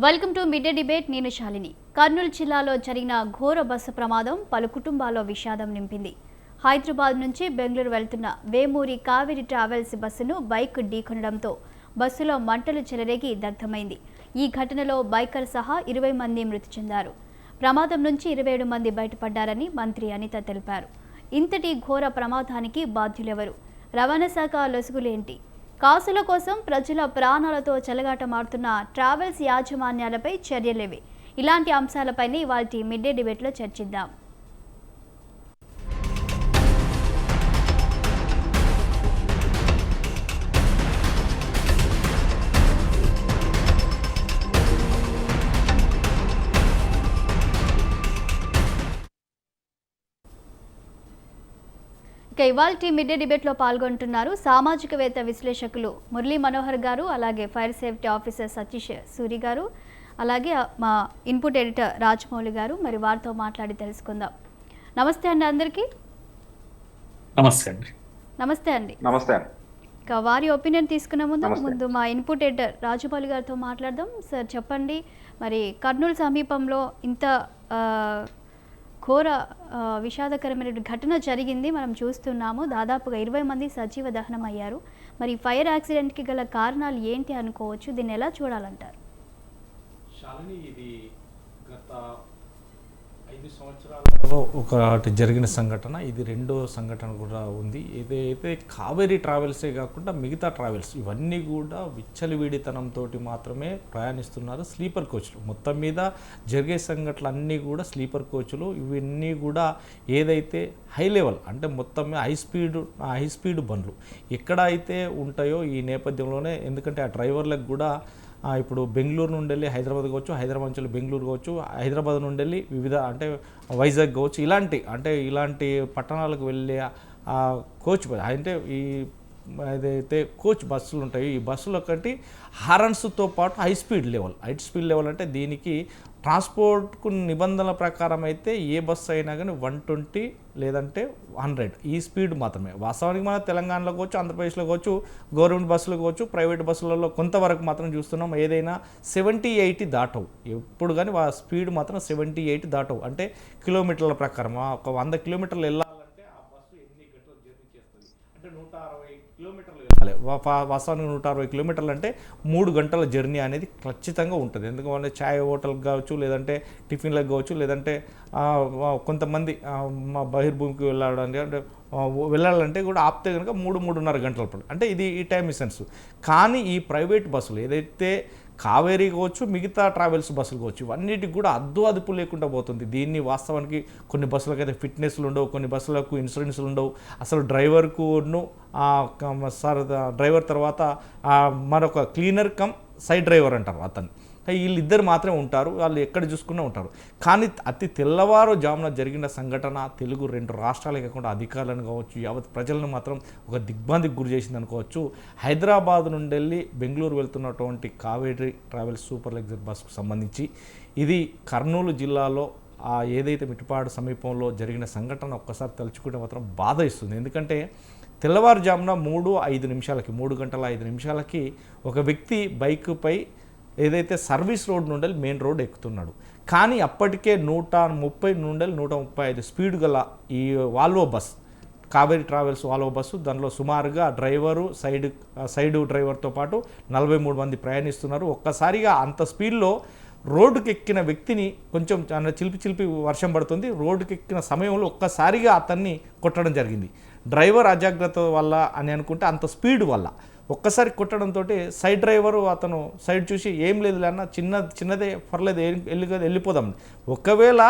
Welcome to mid day debate. నేను శాలిని. కర్నూలు జిల్లాలో జరిగిన ఘోర బస్సు ప్రమాదం పలు కుటుంబాల్లో విషాదం నింపింది. హైదరాబాద్ నుంచి బెంగళూరు వెళ్తున్న వేమూరి కావేరి ట్రావెల్స్ బస్సును బైక్ ఢీకొనడంతో బస్సులో మంటలు చెలరేగి దగ్ధమైంది. ఈ ఘటనలో బైకర్ సహా 20 మంది మృతి చెందారు. ప్రమాదం నుంచి 27 మంది బయటపడ్డారని మంత్రి అనిత తెలిపారు. ఇంతటి ఘోర ప్రమాదానికి బాధ్యులెవరు? రవాణా శాఖ లొసుగులేంటి? కాసుల కోసం ప్రజల ప్రాణాలతో చెలగాటమాడుతున్న ట్రావెల్స్ యాజమాన్యాలపై చర్యలేవి? ఇలాంటి అంశాలపైనే ఇవాల్టి మిడ్ డే డిబేట్లో చర్చిద్దాం. ఇక ఇవాల్టి మిడ్ డే డిబేట్లో పాల్గొంటున్నారు సామాజికవేత్త విశ్లేషకులు మురళీ మనోహర్ గారు, అలాగే fire safety officer Satish Suri గారు, అలాగే మా ఇన్పుట్ ఎడిటర్ రాజమౌళి గారు. మరి వారితో మాట్లాడి తెలుసుకుందాం. నమస్తే అండి అందరికీ. నమస్తే అండి. నమస్తే అండి. నమస్తే. ఇక వారి ఒపీనియన్ తీసుకునే ముందు మా ఇన్పుట్ ఎడిటర్ రాజమౌళి గారితో మాట్లాడదాం. సార్ చెప్పండి, మరి కర్నూలు సమీపంలో ఇంత ఘోర విషాదకరమైన ఘటన జరిగింది, మనం చూస్తున్నాము. దాదాపుగా 20 మంది సజీవ దహనం అయ్యారు. మరి ఫైర్ యాక్సిడెంట్కి గల కారణాలు ఏంటి అనుకోవచ్చు? దీన్ని ఎలా చూడాలంటారు? శాలిని, ఇది గత 5 సంవత్సరాలలో ఒకటి జరిగిన సంఘటన. ఇది రెండో సంఘటన కూడా ఉంది. ఏదైతే కావేరీ ట్రావెల్సే కాకుండా మిగతా ట్రావెల్స్ ఇవన్నీ కూడా విచ్చలవిడితనంతో మాత్రమే ప్రయాణిస్తున్నారు. స్లీపర్ కోచ్లు మొత్తం మీద జరిగే సంఘటనలు అన్నీ కూడా స్లీపర్ కోచ్లు. ఇవన్నీ కూడా ఏదైతే హై లెవెల్ అంటే మొత్తం మీద హై స్పీడ్ బండ్లు ఎక్కడ అయితే ఉంటాయో ఈ నేపథ్యంలోనే, ఎందుకంటే ఆ డ్రైవర్లకు కూడా ఇప్పుడు బెంగళూరు నుండి వెళ్ళి హైదరాబాద్ కావచ్చు, హైదరాబాద్ నుంచి బెంగళూరు కావచ్చు, హైదరాబాద్ నుండి వెళ్ళి వివిధ అంటే వైజాగ్ కావచ్చు, ఇలాంటి పట్టణాలకు వెళ్ళే కోచ్ అంటే ఈ ఏదైతే కోచ్ బస్సులు ఉంటాయో ఈ బస్సులు ఒకటి హారన్స్తో పాటు హై స్పీడ్ లెవెల్ అంటే దీనికి ట్రాన్స్పోర్ట్కు నిబంధనల ప్రకారం అయితే ఏ బస్సు అయినా కానీ 120 లేదంటే 100 ఈ స్పీడ్ మాత్రమే. వాస్తవానికి మన తెలంగాణలో కావచ్చు, ఆంధ్రప్రదేశ్లో కావచ్చు, గవర్నమెంట్ బస్సులు కావచ్చు, ప్రైవేట్ బస్సులలో కొంతవరకు మాత్రం చూస్తున్నాం. ఏదైనా 70-80 దాటవు ఎప్పుడు కానీ స్పీడ్ మాత్రం 70-80 దాటవు. అంటే కిలోమీటర్ల ప్రకారం ఒక 100 కిలోమీటర్లు వెళ్ళాలంటే ఆ బస్సు ఎన్ని గంటలు జర్నీ చేస్తుంది అంటే 160 కిలోమీటర్లు వెళ్ళాలి. వాస్తవానికి 160 కిలోమీటర్లు అంటే 3 గంటల జర్నీ అనేది ఖచ్చితంగా ఉంటుంది. ఎందుకంటే ఛాయ్ హోటల్కి కావచ్చు, లేదంటే టిఫిన్లకు కావచ్చు, లేదంటే కొంతమంది మా బహిర్భూమికి వెళ్ళాలంటే కూడా ఆపితే కనుక 3-3.5 గంటల పడుతుంది. అంటే ఇది ఈ టైం మిషన్స్. కానీ ఈ ప్రైవేట్ బస్సులు ఏదైతే కావేరీ కావచ్చు, మిగతా ట్రావెల్స్ బస్సులు కావచ్చు, ఇవన్నిటికి కూడా అదుపు లేకుండా పోతుంది. దీన్ని వాస్తవానికి కొన్ని బస్సులకు అయితే ఫిట్నెస్లు ఉండవు, కొన్ని బస్సులకు ఇన్సూరెన్స్లు ఉండవు. అసలు డ్రైవర్కును డ్రైవర్ తర్వాత మరొక క్లీనర్ కమ్ సైడ్ డ్రైవర్ అంటారు అతన్ని. వీళ్ళిద్దరు మాత్రమే ఉంటారు, వాళ్ళు ఎక్కడ చూసుకున్నా ఉంటారు. కానీ అతి తెల్లవారుజామున జరిగిన సంఘటన తెలుగు 2 రాష్ట్రాలే కాకుండా అధికారులను కావచ్చు, యావత్ ప్రజలను మాత్రం ఒక దిగ్భ్రాంతికి గురి చేసింది అనుకోవచ్చు. హైదరాబాద్ నుండి వెళ్ళి బెంగళూరు వెళ్తున్నటువంటి కావేరీ ట్రావెల్స్ సూపర్ లగ్జరీ బస్సుకు సంబంధించి ఇది కర్నూలు జిల్లాలో ఏదైతే మిట్టిపాడు సమీపంలో జరిగిన సంఘటన ఒక్కసారి తలుచుకుంటే మాత్రం బాధ ఇస్తుంది. ఎందుకంటే తెల్లవారుజామున 3 గంటల 5 నిమిషాలకి ఒక వ్యక్తి బైకుపై ఏదైతే సర్వీస్ రోడ్ నుండి మెయిన్ రోడ్ ఎక్కుతున్నాడు. కానీ అప్పటికే 130 నుండి 135 స్పీడ్ గల ఈ Volvo bus, Kaveri travels Volvo bus, దానిలో సుమారుగా డ్రైవరు సైడ్ డ్రైవర్తో పాటు 43 మంది ప్రయాణిస్తున్నారు. ఒక్కసారిగా అంత స్పీడ్లో రోడ్డుకి ఎక్కిన వ్యక్తిని కొంచెం చిలిపి వర్షం పడుతుంది. రోడ్డుకి ఎక్కిన సమయంలో ఒక్కసారిగా అతన్ని కొట్టడం జరిగింది. డ్రైవర్ అజాగ్రత్త వల్ల అని అనుకుంటే అంత స్పీడ్ వల్ల ఒక్కసారి కొట్టడంతో సైడ్ డ్రైవరు అతను సైడ్ చూసి ఏం లేదు అన్న చిన్నదే పర్లేదు వెళ్ళిపోదాం. ఒకవేళ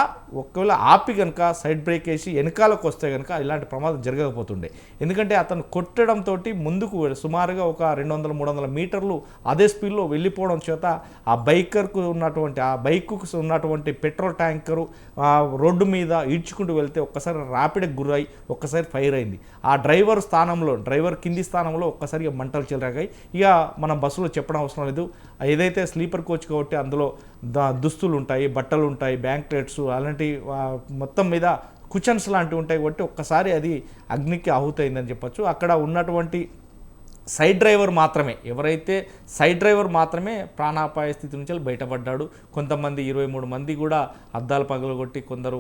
ఆపి కనుక సైడ్ బ్రేక్ వేసి వెనకాలకు వస్తే కనుక ఇలాంటి ప్రమాదం జరగకపోతుండే. ఎందుకంటే అతను కొట్టడంతో ముందుకు సుమారుగా ఒక 200-300 మీటర్లు అదే స్పీడ్లో వెళ్ళిపోవడం చేత ఆ బైకుకు ఉన్నటువంటి పెట్రోల్ ట్యాంకరు రోడ్డు మీద ఈడ్చుకుంటూ వెళ్తే ఒక్కసారి ర్యాపిడ్కి గురై ఒక్కసారి ఫైర్ అయింది. ఆ డ్రైవర్ కింది స్థానంలో ఒక్కసారిగా మంటలు చెలరాగాయి. ఇక మనం బస్సులో చెప్పడం అవసరం లేదు. ఏదైతే స్లీపర్ కోచ్ కాబట్టి అందులో దుస్తులు ఉంటాయి, బట్టలు ఉంటాయి, బ్యాంక్లెట్స్ అలాంటి మొత్తం మీద కుషన్స్ లాంటివి ఉంటాయి కాబట్టి ఒక్కసారి అది అగ్నికి ఆహుతైందని చెప్పొచ్చు. అక్కడ ఉన్నటువంటి సైడ్ డ్రైవర్ మాత్రమే, ఎవరైతే సైడ్ డ్రైవర్ మాత్రమే ప్రాణాపాయ స్థితి నుంచి బయటపడ్డాడు. కొంతమంది 23 మంది కూడా అద్దాలు పగలగొట్టి కొందరు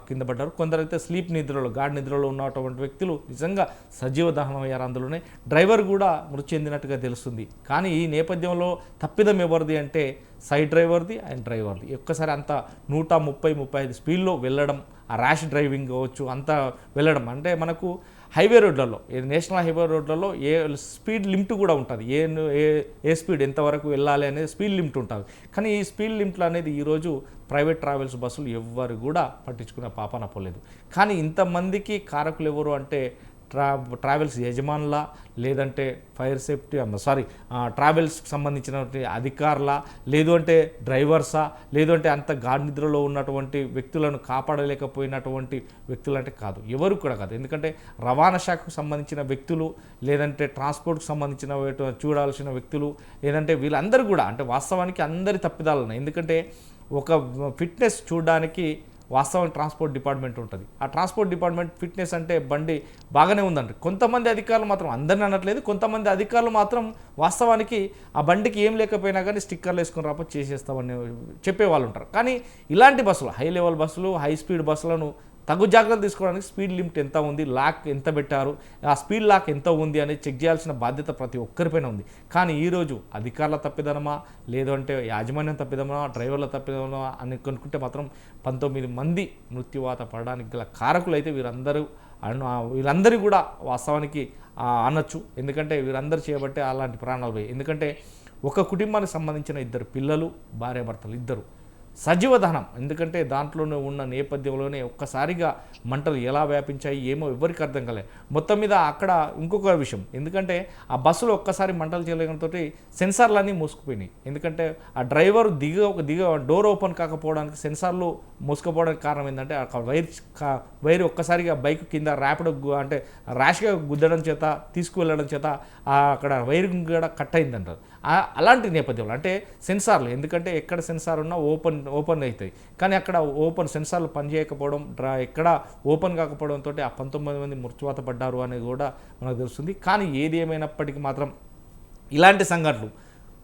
కింద పడ్డారు. కొందరైతే స్లీప్ నిద్రలో గాఢ నిద్రలో ఉన్నటువంటి వ్యక్తులు నిజంగా సజీవ దహనం అయ్యారు. అందులోనే డ్రైవర్ కూడా మృతి చెందినట్టుగా తెలుస్తుంది. కానీ ఈ నేపథ్యంలో తప్పిదం ఎవరిది అంటే సైడ్ డ్రైవర్ది అండ్ డ్రైవర్ది. ఒక్కసారి అంత 130-135 స్పీడ్లో వెళ్ళడం, ఆ ర్యాష్ డ్రైవింగ్ కావచ్చు అంతా వెళ్ళడం అంటే మనకు హైవే రోడ్లలో, నేషనల్ హైవే రోడ్లలో ఏ స్పీడ్ లిమిట్ కూడా ఉంటుంది. ఏ స్పీడ్ ఎంతవరకు వెళ్ళాలి అనేది స్పీడ్ లిమిట్ ఉంటుంది. కానీ ఈ స్పీడ్ లిమిట్లు అనేది ఈరోజు ప్రైవేట్ ట్రావెల్స్ బస్సులు ఎవ్వరు కూడా పట్టించుకునే పాపాన పోలేదు. కానీ ఇంతమందికి కారకులు ఎవరు అంటే ట్రావెల్స్ యజమానులా, లేదంటే ఫైర్ సేఫ్టీ ట్రావెల్స్కి సంబంధించినటువంటి అధికారులా, లేదు అంటే డ్రైవర్సా, లేదు అంటే అంత గాఢ నిద్రలో ఉన్నటువంటి వ్యక్తులను కాపాడలేకపోయినటువంటి వ్యక్తులు అంటే కాదు, ఎవరు కూడా కాదు. ఎందుకంటే రవాణా శాఖకు సంబంధించిన వ్యక్తులు, లేదంటే ట్రాన్స్పోర్ట్కి సంబంధించిన చూడాల్సిన వ్యక్తులు, లేదంటే వీళ్ళందరూ కూడా అంటే వాస్తవానికి అందరి తప్పిదాలు ఉన్నాయి. ఎందుకంటే ఒక ఫిట్నెస్ చూడడానికి వాస్తవం ట్రాన్స్పోర్ట్ డిపార్ట్మెంట్ ఉంటుంది. ఆ ట్రాన్స్పోర్ట్ డిపార్ట్మెంట్ ఫిట్నెస్ అంటే బండి బాగానే ఉందంట. కొంతమంది అధికారులు మాత్రం, అందరిని అనట్లేదు, కొంతమంది అధికారులు మాత్రం వాస్తవానికి ఆ బండికి ఏం లేకపోయినా కానీ స్టిక్కర్లు వేసుకొని రాపో చేసేస్తామని చెప్పేవాళ్ళు ఉంటారు. కానీ ఇలాంటి బస్సులు, హై లెవెల్ బస్సులు, హై స్పీడ్ బస్సులను తగు జాగ్రత్తలు తీసుకోవడానికి స్పీడ్ లిమిట్ ఎంత ఉంది, లాక్ ఎంత పెట్టారు, ఆ స్పీడ్ లాక్ ఎంత ఉంది అనేది చెక్ చేయాల్సిన బాధ్యత ప్రతి ఒక్కరిపైన ఉంది. కానీ ఈరోజు అధికారుల తప్పిదనమా, లేదంటే యాజమాన్యం తప్పిదమా, డ్రైవర్ల తప్పిదమా అని కనుక్కుంటే మాత్రం 19 మంది మృత్యువాత పడడానికి గల కారకులు అయితే వీళ్ళందరూ కూడా వాస్తవానికి అనొచ్చు. ఎందుకంటే వీరందరూ చేయబట్టే అలాంటి ప్రాణాలు పోయి. ఎందుకంటే ఒక కుటుంబానికి సంబంధించిన 2 పిల్లలు, భార్యాభర్తలు ఇద్దరు సజీవ దహనం. ఎందుకంటే దాంట్లోనే ఉన్న నేపథ్యంలోనే ఒక్కసారిగా మంటలు ఎలా వ్యాపించాయి ఏమో ఎవరికి అర్థం కాలేదు. మొత్తం మీద అక్కడ ఇంకొక విషయం, ఎందుకంటే ఆ బస్సులో ఒక్కసారి మంటలు చేయడంతో సెన్సార్లన్నీ మూసుకుపోయినాయి. ఎందుకంటే ఆ డ్రైవర్ దిగ డోర్ ఓపెన్ కాకపోవడానికి, సెన్సార్లు మూసుకుపోవడానికి కారణం ఏంటంటే ఆ వైర్ ఒక్కసారిగా బైక్ కింద ర్యాపిడ్ అంటే ర్యాష్గా గుద్దడం చేత, తీసుకువెళ్ళడం చేత అక్కడ వైర్ కూడా కట్ అయిందంటారు. అలాంటి నేపథ్యంలో అంటే సెన్సార్లు, ఎందుకంటే ఎక్కడ సెన్సార్ ఉన్నా ఓపెన్ అవుతాయి. కానీ అక్కడ ఓపెన్ సెన్సార్లు పనిచేయకపోవడం, ఎక్కడ ఓపెన్ కాకపోవడంతో ఆ 19 మంది మృత్యువాత పడ్డారు అనేది కూడా మనకు తెలుస్తుంది. కానీ ఏది ఏమైనప్పటికీ మాత్రం ఇలాంటి సంఘటనలు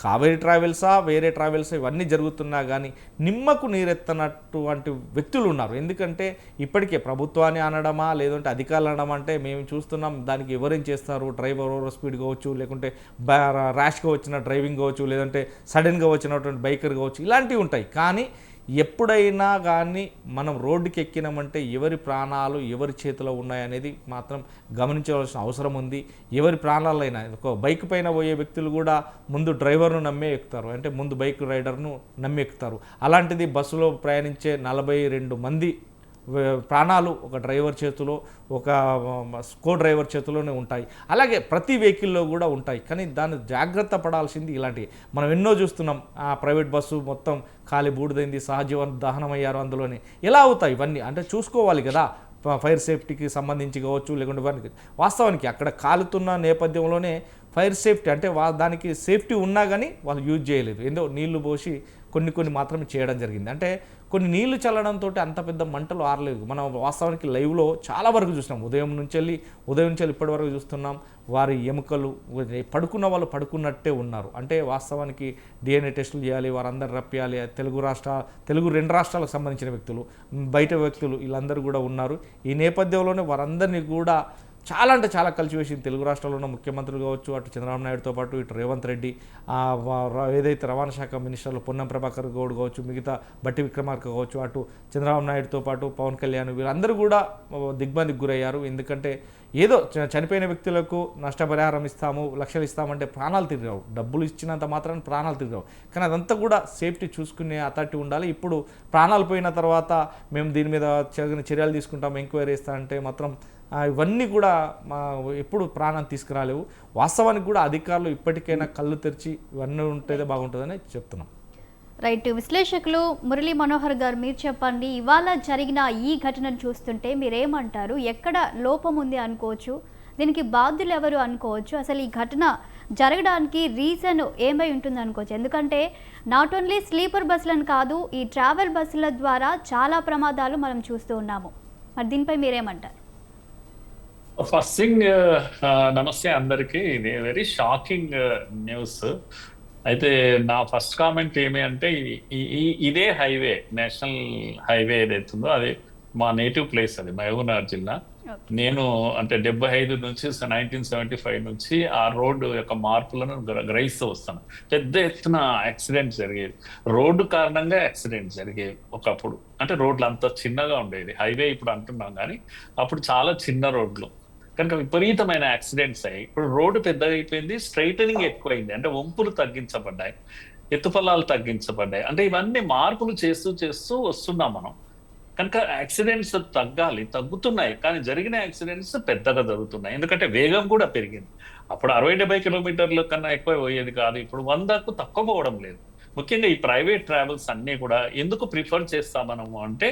కావేరీ ట్రావెల్సా, వేరే ట్రావెల్సా ఇవన్నీ జరుగుతున్నా కానీ నిమ్మకు నీరెత్తనటువంటి వ్యక్తులు ఉన్నారు. ఎందుకంటే ఇప్పటికే ప్రభుత్వాన్ని అనడమా, లేదంటే అధికారులు అనడం అంటే మేము చూస్తున్నాం, దానికి ఎవరేం చేస్తారు, డ్రైవర్ ఓవర్ స్పీడ్ కావచ్చు, లేకుంటే ర్యాష్గా వచ్చిన డ్రైవింగ్ కావచ్చు, లేదంటే సడన్గా వచ్చినటువంటి బైకర్ కావచ్చు, ఇలాంటివి ఉంటాయి. కానీ ఎప్పుడైనా కానీ మనం రోడ్డుకి ఎక్కినామంటే ఎవరి ప్రాణాలు ఎవరి చేతిలో ఉన్నాయనేది మాత్రం గమనించవలసిన అవసరం ఉంది. ఎవరి ప్రాణాలైనా, ఒక బైక్ పైన పోయే వ్యక్తులు కూడా ముందు డ్రైవర్ను నమ్మే ఎక్కుతారు, అంటే ముందు బైక్ రైడర్ను నమ్మి ఎక్కుతారు. అలాంటిది బస్సులో ప్రయాణించే 42 మంది ప్రాణాలు ఒక డ్రైవర్ చేతిలో, ఒక కో డ్రైవర్ చేతిలోనే ఉంటాయి. అలాగే ప్రతి వెహికల్లో కూడా ఉంటాయి. కానీ దాన్ని జాగ్రత్త పడాల్సింది ఇలాంటివి మనం ఎన్నో చూస్తున్నాం. ప్రైవేట్ బస్సు మొత్తం ఖాళీ బూడిదైంది, సహజీవన దహనం అయ్యారు అందులోనే. ఎలా అవుతాయి ఇవన్నీ అంటే చూసుకోవాలి కదా. ఫైర్ సేఫ్టీకి సంబంధించి కావచ్చు, లేకుంటే వాస్తవానికి అక్కడ కాలుతున్న నేపథ్యంలోనే ఫైర్ సేఫ్టీ అంటే దానికి సేఫ్టీ ఉన్నా కానీ వాళ్ళు యూజ్ చేయలేదు. ఏదో నీళ్లు పోసి కొన్ని మాత్రమే చేయడం జరిగింది. అంటే కొన్ని నీళ్లు చల్లడంతో అంత పెద్ద మంటలు ఆరలేదు. మనం వాస్తవానికి లైవ్లో చాలా వరకు చూసినాం. ఉదయం నుంచి ఇప్పటి వరకు చూస్తున్నాం. వారి ఎముకలు పడుకున్న వాళ్ళు పడుకున్నట్టే ఉన్నారు. అంటే వాస్తవానికి DNA టెస్టులు చేయాలి, వారందరూ రప్పియాలి. తెలుగు 2 రాష్ట్రాలకు సంబంధించిన వ్యక్తులు, బయట వ్యక్తులు వీళ్ళందరూ కూడా ఉన్నారు. ఈ నేపథ్యంలోనే వారందరినీ కూడా చాలా అంటే చాలా కలిసివేసింది. తెలుగు రాష్ట్రాల్లో ఉన్న ముఖ్యమంత్రులు కావచ్చు, అటు చంద్రబాబు నాయుడుతో పాటు ఇటు రేవంత్ రెడ్డి, ఏదైతే రవాణా శాఖ మినిస్టర్లు పొన్నం ప్రభాకర్ గౌడ్ కావచ్చు, మిగతా బట్టి విక్రమార్క కావచ్చు, అటు చంద్రబాబు నాయుడుతో పాటు పవన్ కళ్యాణ్ వీళ్ళందరూ కూడా దిగ్బంధికి గురయ్యారు. ఎందుకంటే ఏదో చనిపోయిన వ్యక్తులకు నష్టపరిహారం ఇస్తాము, లక్షలు ఇస్తామంటే ప్రాణాలు తిరిగావు, డబ్బులు ఇచ్చినంత మాత్రాన్ని ప్రాణాలు తిరిగావు. కానీ అదంతా కూడా సేఫ్టీ చూసుకునే అథారిటీ ఉండాలి. ఇప్పుడు ప్రాణాలు పోయిన తర్వాత మేము దీని మీద చర్యలు తీసుకుంటాం, ఎంక్వైరీ చేస్తా అంటే మాత్రం ఇవన్నీ కూడా ఎప్పుడు ప్రాణం తీసుకురాలేవు. వాస్తవానికి కూడా అధికారులు ఇప్పటికైనా కళ్ళు తెరిచి ఇవన్నీ ఉంటేదే బాగుంటుందని చెప్తున్నాం. రైట్. విశ్లేషకులు మురళీ మనోహర్ గారు, మీరు చెప్పండి, ఇవాళ జరిగిన ఈ ఘటనను చూస్తుంటే మీరేమంటారు? ఎక్కడ లోపం ఉంది అనుకోవచ్చు, దీనికి బాధ్యులు ఎవరు అనుకోవచ్చు, అసలు ఈ ఘటన జరగడానికి రీజన్ ఏమై ఉంటుంది అనుకోవచ్చు? ఎందుకంటే నాట్ ఓన్లీ స్లీపర్ బస్సులను కాదు, ఈ ట్రావెల్ బస్సుల ద్వారా చాలా ప్రమాదాలు మనం చూస్తూ ఉన్నాము. మరి దీనిపై మీరేమంటారు? ఫస్ట్ థింగ్, నమస్తే అందరికి. ఇది వెరీ షాకింగ్ న్యూస్. అయితే నా ఫస్ట్ కామెంట్ ఏమి అంటే, ఇదే హైవే, నేషనల్ హైవే ఏదైతుందో అది మా నేటివ్ ప్లేస్, అది మహబూబ్నగర్ జిల్లా. ఓకే. నేను అంటే 75 నుంచి 1975 నుంచి ఆ రోడ్డు యొక్క మార్పులను గ్రహిస్తూ వస్తాను. పెద్ద ఎత్తున యాక్సిడెంట్స్ జరిగేవి, రోడ్డు కారణంగా యాక్సిడెంట్స్ జరిగేవి ఒకప్పుడు. అంటే రోడ్లు అంత చిన్నగా ఉండేది, హైవే ఇప్పుడు అంటున్నాం కానీ అప్పుడు చాలా చిన్న రోడ్లు కనుక విపరీతమైన యాక్సిడెంట్స్ అయ్యాయి. ఇప్పుడు రోడ్డు పెద్దగా అయిపోయింది, స్ట్రైటనింగ్ ఎక్కువైంది, అంటే వంపులు తగ్గించబడ్డాయి, ఎత్తుపల్లాలు తగ్గించబడ్డాయి. అంటే ఇవన్నీ మార్పులు చేస్తూ చేస్తూ వస్తున్నాం మనం. కనుక యాక్సిడెంట్స్ తగ్గుతున్నాయి, కానీ జరిగిన యాక్సిడెంట్స్ పెద్దగా జరుగుతున్నాయి. ఎందుకంటే వేగం కూడా పెరిగింది. అప్పుడు 60-70 కిలోమీటర్ల కన్నా ఎక్కువ పోయేది కాదు, ఇప్పుడు 100కు తక్కువ పోవడం లేదు. ముఖ్యంగా ఈ ప్రైవేట్ ట్రావెల్స్ అన్ని కూడా ఎందుకు ప్రిఫర్ చేస్తాం మనము అంటే,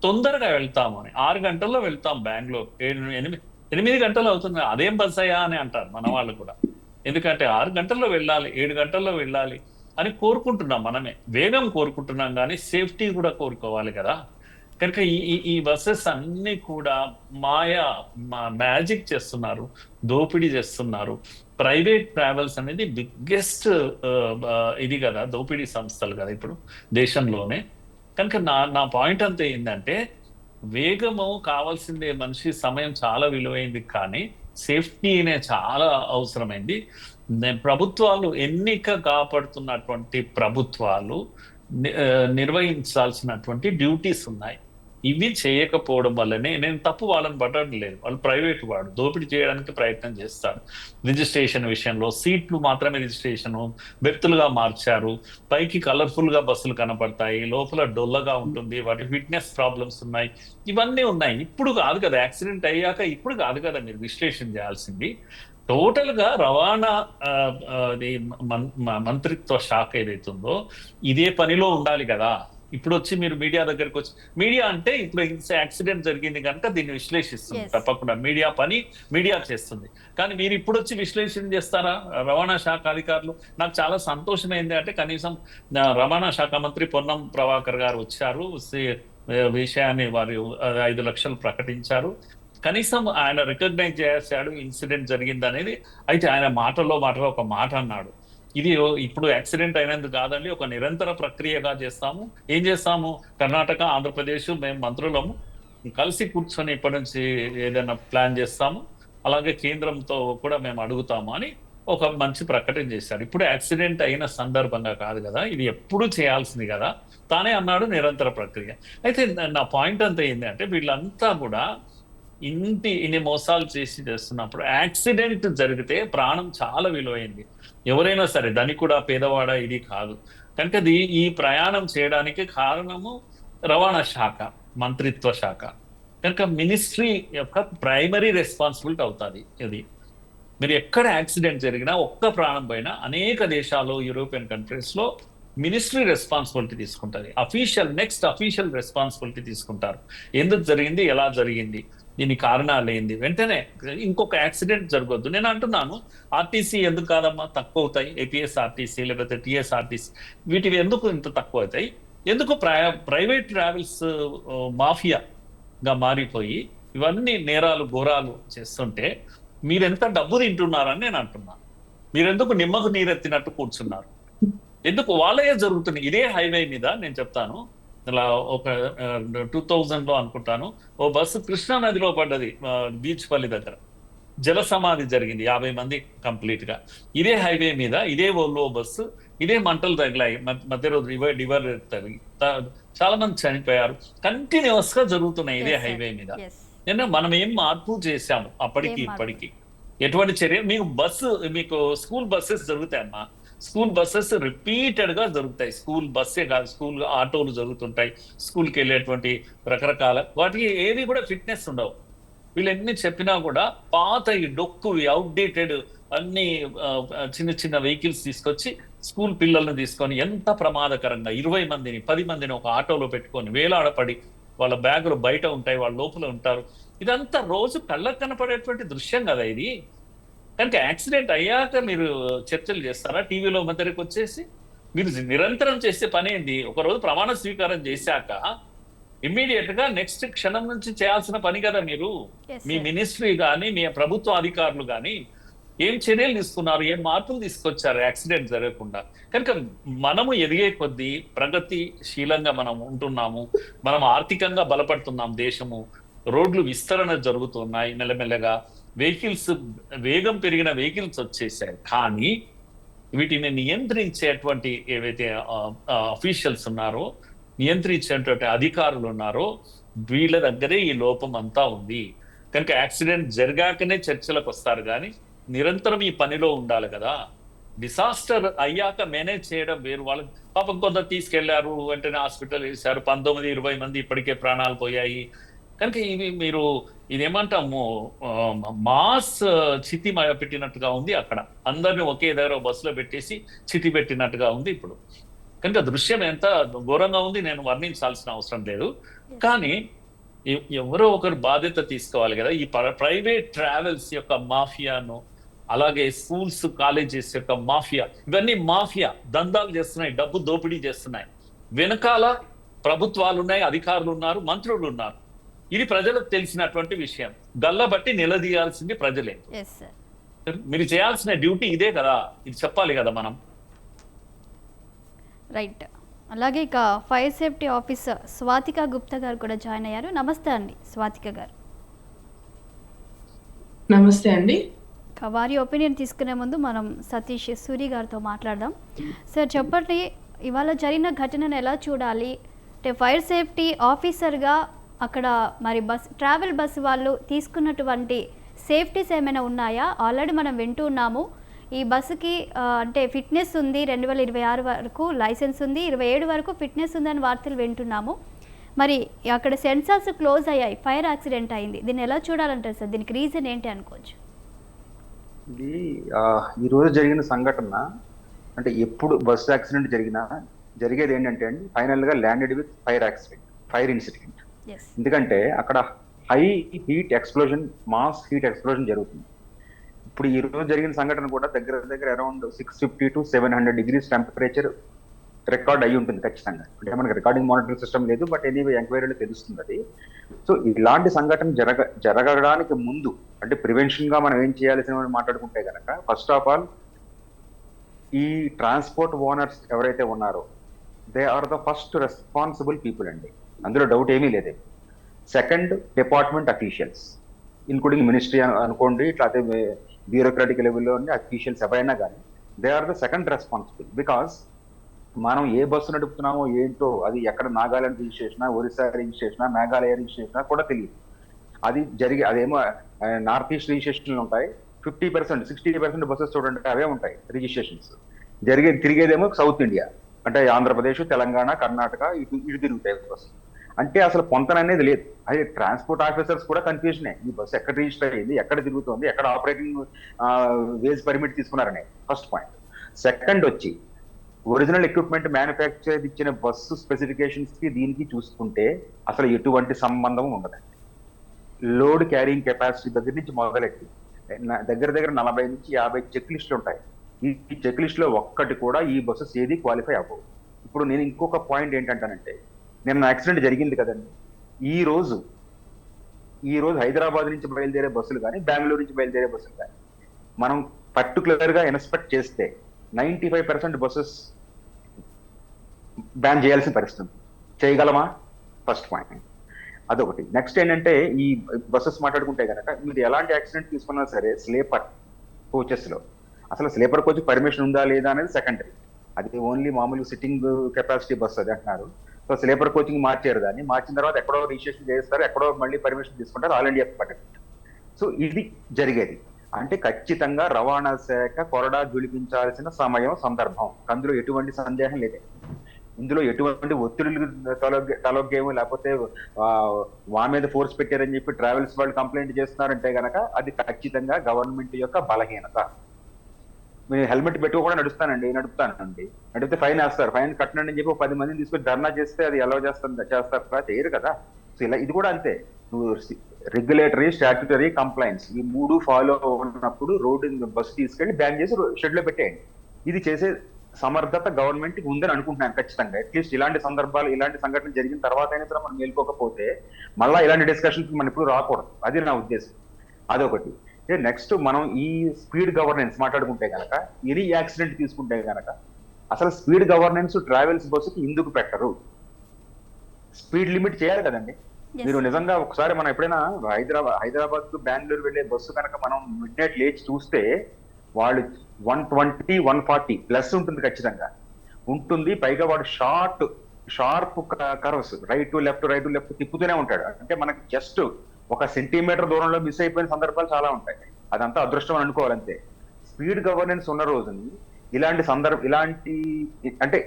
తొందరగా వెళ్తాము అని. 6 గంటల్లో వెళ్తాం బెంగళూరు, 8 గంటలు అవుతుంది, అదేం బస్ అయ్యా అని అంటారు మన వాళ్ళు కూడా. ఎందుకంటే 6 గంటల్లో వెళ్ళాలి, 7 గంటల్లో వెళ్ళాలి అని కోరుకుంటున్నాం మనమే. వేగం కోరుకుంటున్నాం కానీ సేఫ్టీ కూడా కోరుకోవాలి కదా. కనుక ఈ బస్సెస్ అన్ని కూడా మ్యాజిక్ చేస్తున్నారు, దోపిడీ చేస్తున్నారు. ప్రైవేట్ ట్రావెల్స్ అనేది బిగ్గెస్ట్ ఇది కదా, దోపిడీ సంస్థలు కదా ఇప్పుడు దేశంలోనే. కనుక నా పాయింట్ అంతా ఏంటంటే, వేగము కావాల్సిందే, మనిషి సమయం చాలా విలువైంది, కానీ సేఫ్టీనే చాలా అవసరమైంది. ప్రభుత్వాలు, ఎన్నిక కాపాడుతున్నటువంటి ప్రభుత్వాలు నిర్వహించాల్సినటువంటి డ్యూటీస్ ఉన్నాయి. ఇవి చేయకపోవడం వల్లనే, నేను తప్పు వాళ్ళని పట్టడం లేదు, వాళ్ళు ప్రైవేట్ వాడు దోపిడీ చేయడానికి ప్రయత్నం చేస్తారు. రిజిస్ట్రేషన్ విషయంలో సీట్లు మాత్రమే రిజిస్ట్రేషను బెర్తులుగా మార్చారు, పైకి కలర్ఫుల్ గా బస్సులు కనపడతాయి, లోపల డొల్లగా ఉంటుంది, వాటి ఫిట్నెస్ ప్రాబ్లమ్స్ ఉన్నాయి, ఇవన్నీ ఉన్నాయి. ఇప్పుడు కాదు కదా యాక్సిడెంట్ అయ్యాక, ఇప్పుడు కాదు కదా మీరు విశ్లేషణ చేయాల్సింది. టోటల్ గా రవాణా మంత్రిత్వ శాఖ ఏదైతుందో ఇదే పనిలో ఉండాలి కదా. ఇప్పుడు వచ్చి మీరు మీడియా దగ్గరికి వచ్చి, మీడియా అంటే ఇప్పుడు యాక్సిడెంట్ జరిగింది కనుక దీన్ని విశ్లేషిస్తుంది, తప్పకుండా మీడియా పని మీడియా చేస్తుంది. కానీ మీరు ఇప్పుడు వచ్చి విశ్లేషణ చేస్తారా రవాణా శాఖ అధికారులు? నాకు చాలా సంతోషం ఏంటి అంటే, కనీసం రవాణా శాఖ మంత్రి పొన్నం ప్రభాకర్ గారు వచ్చారు, విషయాన్ని వారు 5 లక్షలు ప్రకటించారు, కనీసం ఆయన రికగ్నైజ్ చేశాడు ఇన్సిడెంట్ జరిగింది అనేది. అయితే ఆయన మాటలో ఒక మాట అన్నాడు, ఇది ఇప్పుడు యాక్సిడెంట్ అయినందుకు కాదండి, ఒక నిరంతర ప్రక్రియగా చేస్తాము. ఏం చేస్తాము, కర్ణాటక, ఆంధ్రప్రదేశ్ మేము మంత్రులము కలిసి కూర్చొని ఇప్పటి నుంచి ఏదైనా ప్లాన్ చేస్తాము, అలాగే కేంద్రంతో కూడా మేము అడుగుతాము అని ఒక మంచి ప్రకటన చేశారు. ఇప్పుడు యాక్సిడెంట్ అయిన సందర్భంగా కాదు కదా, ఇది ఎప్పుడు చేయాల్సింది కదా. తానే అన్నాడు నిరంతర ప్రక్రియ. అయితే నా పాయింట్ అంతా ఏంటి అంటే, వీళ్ళంతా కూడా ఇన్ని మోసాలు చేస్తున్నప్పుడు యాక్సిడెంట్ జరిగితే ప్రాణం చాలా విలువైంది. ఎవరైనా సరే, ధనికుడా పేదవాడ ఇది కాదు. కనుక ఈ ప్రయాణం చేయడానికి కారణము రవాణా శాఖ, మంత్రిత్వ శాఖ. కనుక మినిస్ట్రీ యొక్క ప్రైమరీ రెస్పాన్సిబిలిటీ అవుతుంది ఇది. మీరు ఎక్కడ యాక్సిడెంట్ జరిగినా, ఒక్క ప్రాణం పోయినా, అనేక దేశాలు, యూరోపియన్ కంట్రీస్ లో మినిస్ట్రీ రెస్పాన్సిబిలిటీ తీసుకుంటుంది. నెక్స్ట్ అఫీషియల్ రెస్పాన్సిబిలిటీ తీసుకుంటారు. ఎందుకు జరిగింది, ఎలా జరిగింది, దీని కారణాలు ఏంది, వెంటనే ఇంకొక యాక్సిడెంట్ జరగొద్దు. నేను అంటున్నాను, ఆర్టీసీ ఎందుకు కాదమ్మా తక్కువ అవుతాయి, ఏపీఎస్ఆర్టీసీ లేకపోతే టీఎస్ఆర్టీసీ, వీటివి ఎందుకు ఇంత తక్కువ అవుతాయి? ఎందుకు ప్రైవేట్ ట్రావెల్స్ మాఫియాగా మారిపోయి ఇవన్నీ నేరాలు ఘోరాలు చేస్తుంటే మీరెంత డబ్బు తింటున్నారని నేను అంటున్నాను. మీరెందుకు నిమ్మకు నీరెత్తినట్టు కూర్చున్నారు? ఎందుకు వాళ్ళే జరుగుతున్నాయి. ఇదే హైవే మీద నేను చెప్తాను, ఇలా ఒక 2000లో అనుకుంటాను, ఓ బస్సు కృష్ణా నదిలో పడ్డది, బీచ్పల్లి దగ్గర జల సమాధి జరిగింది, 50 మంది కంప్లీట్ గా. ఇదే హైవే మీద ఇదే ఓల్వో బస్సు, ఇదే మంటలు తగిలాయి, మధ్య రోజు డివర్ తగిలి చాలా మంది చనిపోయారు. కంటిన్యూస్ గా జరుగుతున్నాయి ఇదే హైవే మీద. నేను మనం ఏం మార్పు చేశాము అప్పటికి ఇప్పటికి? ఎటువంటి చర్య? మీకు స్కూల్ బస్సెస్ జరుగుతాయమ్మా, స్కూల్ బస్సెస్ రిపీటెడ్ గా జరుగుతాయి. స్కూల్ బస్సే కాదు, స్కూల్ ఆటోలు జరుగుతుంటాయి, స్కూల్కి వెళ్ళేటువంటి రకరకాల వాటికి ఏవి కూడా ఫిట్నెస్ ఉండవు. వీళ్ళు ఎన్ని చెప్పినా కూడా పాత ఈ డొక్కువి, అవుట్డేటెడ్ అన్ని చిన్న చిన్న వెహికల్స్ తీసుకొచ్చి స్కూల్ పిల్లల్ని తీసుకొని ఎంత ప్రమాదకరంగా 20 మందిని 10 మందిని ఒక ఆటోలో పెట్టుకొని వేలాడపడి, వాళ్ళ బ్యాగులు బయట ఉంటాయి, వాళ్ళ లోపల ఉంటారు. ఇదంతా రోజు కళ్ళకు కనపడేటువంటి దృశ్యం కదా ఇది. కనుక యాక్సిడెంట్ అయ్యాక మీరు చర్చలు చేస్తారా టీవీలో మధ్యకి వచ్చేసి? మీరు నిరంతరం చేసే పని ఏంది? ఒకరోజు ప్రమాణ స్వీకారం చేశాక ఇమ్మీడియట్ గా నెక్స్ట్ క్షణం నుంచి చేయాల్సిన పని కదా మీరు. Yes, మీ sir. మినిస్ట్రీ కానీ మీ ప్రభుత్వ అధికారులు కానీ ఏం చర్యలు తీసుకున్నారు, ఏం మార్పులు తీసుకొచ్చారు యాక్సిడెంట్ జరగకుండా? కనుక మనము ఎదిగే కొద్దీ ప్రగతిశీలంగా మనం ఉంటున్నాము, మనం ఆర్థికంగా బలపడుతున్నాం, దేశము రోడ్లు విస్తరణ జరుగుతున్నాయి మెల్లమెల్లగా, వెహికల్స్ వేగం పెరిగిన వెహికల్స్ వచ్చేసాయి. కానీ వీటిని నియంత్రించేటువంటి ఏవైతే అఫీషియల్స్ ఉన్నారో, నియంత్రించేటువంటి అధికారులు ఉన్నారో, వీళ్ళ దగ్గరే ఈ లోపం అంతా ఉంది. కనుక యాక్సిడెంట్ జరిగాకనే చర్చలకు వస్తారు కానీ నిరంతరం ఈ పనిలో ఉండాలి కదా. డిసాస్టర్ అయ్యాక మేనేజ్ చేయడం వేరు. వాళ్ళు పాపం కొంత తీసుకెళ్లారు, వెంటనే హాస్పిటల్ వేశారు, 19-20 మంది ఇప్పటికే ప్రాణాలు పోయాయి. కనుక ఇవి మీరు ఇదేమంటాము, మాస్ చితి పెట్టినట్టుగా ఉంది. అక్కడ అందరిని ఒకే దగ్గర బస్సులో పెట్టేసి చితి పెట్టినట్టుగా ఉంది ఇప్పుడు. కనుక దృశ్యం ఎంత ఘోరంగా ఉంది నేను వర్ణించాల్సిన అవసరం లేదు. కానీ ఎవరో ఒకరు బాధ్యత తీసుకోవాలి కదా. ఈ ప్రైవేట్ ట్రావెల్స్ యొక్క మాఫియాను, అలాగే స్కూల్స్ కాలేజెస్ యొక్క మాఫియా, ఇవన్నీ మాఫియా దందాలు చేస్తున్నాయి, డబ్బు దోపిడీ చేస్తున్నాయి. వెనకాల ప్రభుత్వాలు ఉన్నాయి, అధికారులు ఉన్నారు, మంత్రులు ఉన్నారు. ఇది ప్రజలకు తెలిసినటువంటి విషయం. గల్లబట్టి నిలదీయాల్సింది ప్రజలే. మీరు చేయాల్సిన డ్యూటీ ఇదే కదా, ఇది చెప్పాలి కదా మనం. రైట్. అలాగే ఇక fire safety officer Swathika Gupta గారు కూడా జాయిన్ అయ్యారు. నమస్తే అండి స్వాతిక గారు. నమస్తే అండి. వారి ఒపీనియన్ తీసుకునే ముందు మనం సతీష్ సూరి గారితో మాట్లాడదాం. సార్ చెప్పండి, ఇవాళ జరిగిన ఘటనను ఎలా చూడాలి? అంటే ఫైర్ సేఫ్టీ ఆఫీసర్గా అక్కడ మరి ట్రావెల్ బస్ వాళ్ళు తీసుకున్నటువంటి సేఫ్టీస్ ఏమైనా ఉన్నాయా? ఆల్రెడీ మనం వింటూ ఉన్నాము, ఈ బస్సుకి అంటే ఫిట్నెస్ ఉంది, 2026 వరకు లైసెన్స్ ఉంది, 27 వరకు ఫిట్నెస్ ఉందని వార్తలు వింటున్నాము. మరి అక్కడ సెన్సార్స్ క్లోజ్ అయ్యాయి, ఫైర్ యాక్సిడెంట్ అయింది. దీన్ని ఎలా చూడాలంటారు సార్? దీనికి రీజన్ ఏంటి అనుకోవచ్చు? ఇది ఈరోజు జరిగిన సంఘటన అంటే ఎప్పుడు బస్ యాక్సిడెంట్ జరిగేది ఏంటంటే అండి, ఫైనల్గా ల్యాండెడ్ విత్ ఫైర్ ఇన్సిడెంట్. ఎందుకంటే అక్కడ high heat explosion, mass heat explosion జరుగుతుంది. ఇప్పుడు ఈ రోజు జరిగిన సంఘటన కూడా దగ్గర around 650 to 700 degrees temperature record అయ్యి ఉంటుంది ఖచ్చితంగా. అంటే మనకి రికార్డింగ్ మానిటరింగ్ సిస్టమ్ లేదు, బట్ ఎనీవే ఎంక్వైరీలో తెలుస్తుంది అది. సో ఇలాంటి సంఘటన జరగడానికి ముందు అంటే ప్రివెన్షన్ గా మనం ఏం చేయాల్సిన మాట్లాడుకుంటే కనుక, ఫస్ట్ ఆఫ్ ఆల్ ఈ ట్రాన్స్పోర్ట్ ఓనర్స్ ఎవరైతే ఉన్నారో they are the first responsible people అండి, అందులో డౌట్ ఏమీ లేదు. Second, department officials including ministry అనుకోండి, లేకపోతే బ్యూరోక్రాటిక్ లెవెల్లో అఫీషియల్స్ ఎవరైనా కానీ they are the second responsible. Because మనం ఏ బస్సు నడుపుతున్నామో ఏంటో, అది ఎక్కడ నాగాలాండ్ రిజిస్ట్రేషనా, ఒరిస్సా రిజిస్ట్రేషనా, మేఘాలయ రిజిస్ట్రేషనా కూడా తెలియదు. అదేమో నార్త్ ఈస్ట్ రిజిస్ట్రేషన్లు ఉంటాయి, 50%, 60% బస్సెస్ చూడండి అవే ఉంటాయి రిజిస్ట్రేషన్స్. తిరిగేదేమో సౌత్ ఇండియా అంటే ఆంధ్రప్రదేశ్, తెలంగాణ, కర్ణాటక ఇటు తిరుగుతాయి బస్సు. అంటే అసలు పొంతన అనేది లేదు. అదే ట్రాన్స్పోర్ట్ ఆఫీసర్స్ కూడా కన్ఫ్యూజనే, ఈ బస్సు ఎక్కడ రిజిస్టర్ అయ్యింది, ఎక్కడ తిరుగుతుంది, ఎక్కడ ఆపరేటింగ్ వేజ్ పర్మిట్ తీసుకున్నారనే ఫస్ట్ పాయింట్. సెకండ్ వచ్చి ఒరిజినల్ ఎక్విప్మెంట్ మ్యానుఫ్యాక్చర్ ఇచ్చిన బస్సు స్పెసిఫికేషన్స్ కి దీనికి చూసుకుంటే అసలు ఎటువంటి సంబంధం ఉండదండి. లోడ్ క్యారింగ్ కెపాసిటీ దగ్గర నుంచి మొదలెట్టి దగ్గర 40 నుంచి 50 చెక్ లిస్టులు ఉంటాయి. ఈ చెక్ లిస్ట్ లో ఒక్కటి కూడా ఈ బస్సెస్ ఏది క్వాలిఫై అవ్వవు. ఇప్పుడు నేను ఇంకొక పాయింట్ ఏంటంటానంటే, నిన్న యాక్సిడెంట్ జరిగింది కదండి, ఈ రోజు హైదరాబాద్ నుంచి బయలుదేరే బస్సులు కానీ, బెంగళూరు నుంచి బయలుదేరే బస్సులు కానీ మనం పర్టికులర్ గా ఇన్స్పెక్ట్ చేస్తే 95% బస్సెస్ బ్యాన్ చేయాల్సిన పరిస్థితి. చేయగలమా? ఫస్ట్ పాయింట్ అదొకటి. నెక్స్ట్ ఏంటంటే, ఈ బస్సెస్ మాట్లాడుకుంటే కనుక మీరు ఎలాంటి యాక్సిడెంట్ తీసుకున్నా సరే స్లీపర్ కోచెస్ లో అసలు స్లీపర్ కోచ్ పర్మిషన్ ఉందా లేదా అనేది సెకండరీ. అది ఓన్లీ మామూలు సిట్టింగ్ కెపాసిటీ బస్ అది అంటున్నారు. సో స్లీపర్ కోచింగ్ మార్చారు, దాన్ని మార్చిన తర్వాత ఎక్కడో రిజిస్ట్రేషన్ చేస్తారు, ఎక్కడో మళ్ళీ పర్మిషన్ తీసుకుంటారు, ఆల్ ఇండియా పర్మిట్. సో ఇది జరిగేది. అంటే ఖచ్చితంగా రవాణా శాఖ కొరడా జులిపించాల్సిన సమయం, సందర్భం, అందులో ఎటువంటి సందేహం లేదు. ఇందులో ఎటువంటి ఒత్తిడులు తలొగ్గేమో లేకపోతే వా మీద ఫోర్స్ పెట్టారని చెప్పి ట్రావెల్స్ వాళ్ళు కంప్లైంట్ చేస్తున్నారంటే కనుక అది ఖచ్చితంగా గవర్నమెంట్ యొక్క బలహీనత. మీరు హెల్మెట్ పెట్టుకోకుండా నడిపితే ఫైన్ వేస్తారు, ఫైన్ కట్టనండి అని చెప్పి 10 మందిని తీసుకొని ధర్నా చేస్తే అది ఎలా చేస్తారా? చేయరు కదా. సో ఇలా ఇది కూడా అంతే. నువ్వు రెగ్యులేటరీ, స్టాట్యుటరీ, కంప్లైన్స్ ఈ 3 ఫాలో ఉన్నప్పుడు రోడ్డు బస్సు తీసుకెళ్లి బ్యాన్ చేసి షెడ్ లో పెట్టేయండి. ఇది చేసే సమర్థత గవర్నమెంట్ కి ఉందని అనుకుంటున్నాను ఖచ్చితంగా. అట్లీస్ట్ ఇలాంటి సందర్భాలు, ఇలాంటి సంఘటన జరిగిన తర్వాత అయినా సరే మనం మేల్కోకపోతే మళ్ళీ ఇలాంటి డిస్కషన్స్ మనం ఇప్పుడు రాకూడదు. అది నా ఉద్దేశం. అదొకటి. నెక్స్ట్ మనం ఈ స్పీడ్ గవర్నెన్స్ మాట్లాడుకుంటే కనుక, ఎనీ యాక్సిడెంట్ తీసుకుంటే కనుక అసలు స్పీడ్ గవర్నెన్స్ ట్రావెల్స్ బస్సుకి ఎందుకు పెట్టరు? స్పీడ్ లిమిట్ చేయాలి కదండి. మీరు నిజంగా ఒకసారి మనం ఎప్పుడైనా హైదరాబాద్ టు బెంగళూరు వెళ్ళే బస్సు కనుక మనం మిడ్ నైట్ లేచి చూస్తే వాళ్ళు 120, 140 ప్లస్ ఉంటుంది, ఖచ్చితంగా ఉంటుంది. పైగా వాడు sharp curves right to left తిప్పుతూనే ఉంటాడు. అంటే మనకి జస్ట్ 1 సెంటీమీటర్ దూరంలో మిస్ అయిపోయిన సందర్భాలు చాలా ఉంటాయి. అదంతా అదృష్టం అని అనుకోవాలంతే. స్పీడ్ గవర్నెన్స్ ఉన్న రోజుని ఇలాంటి అంటే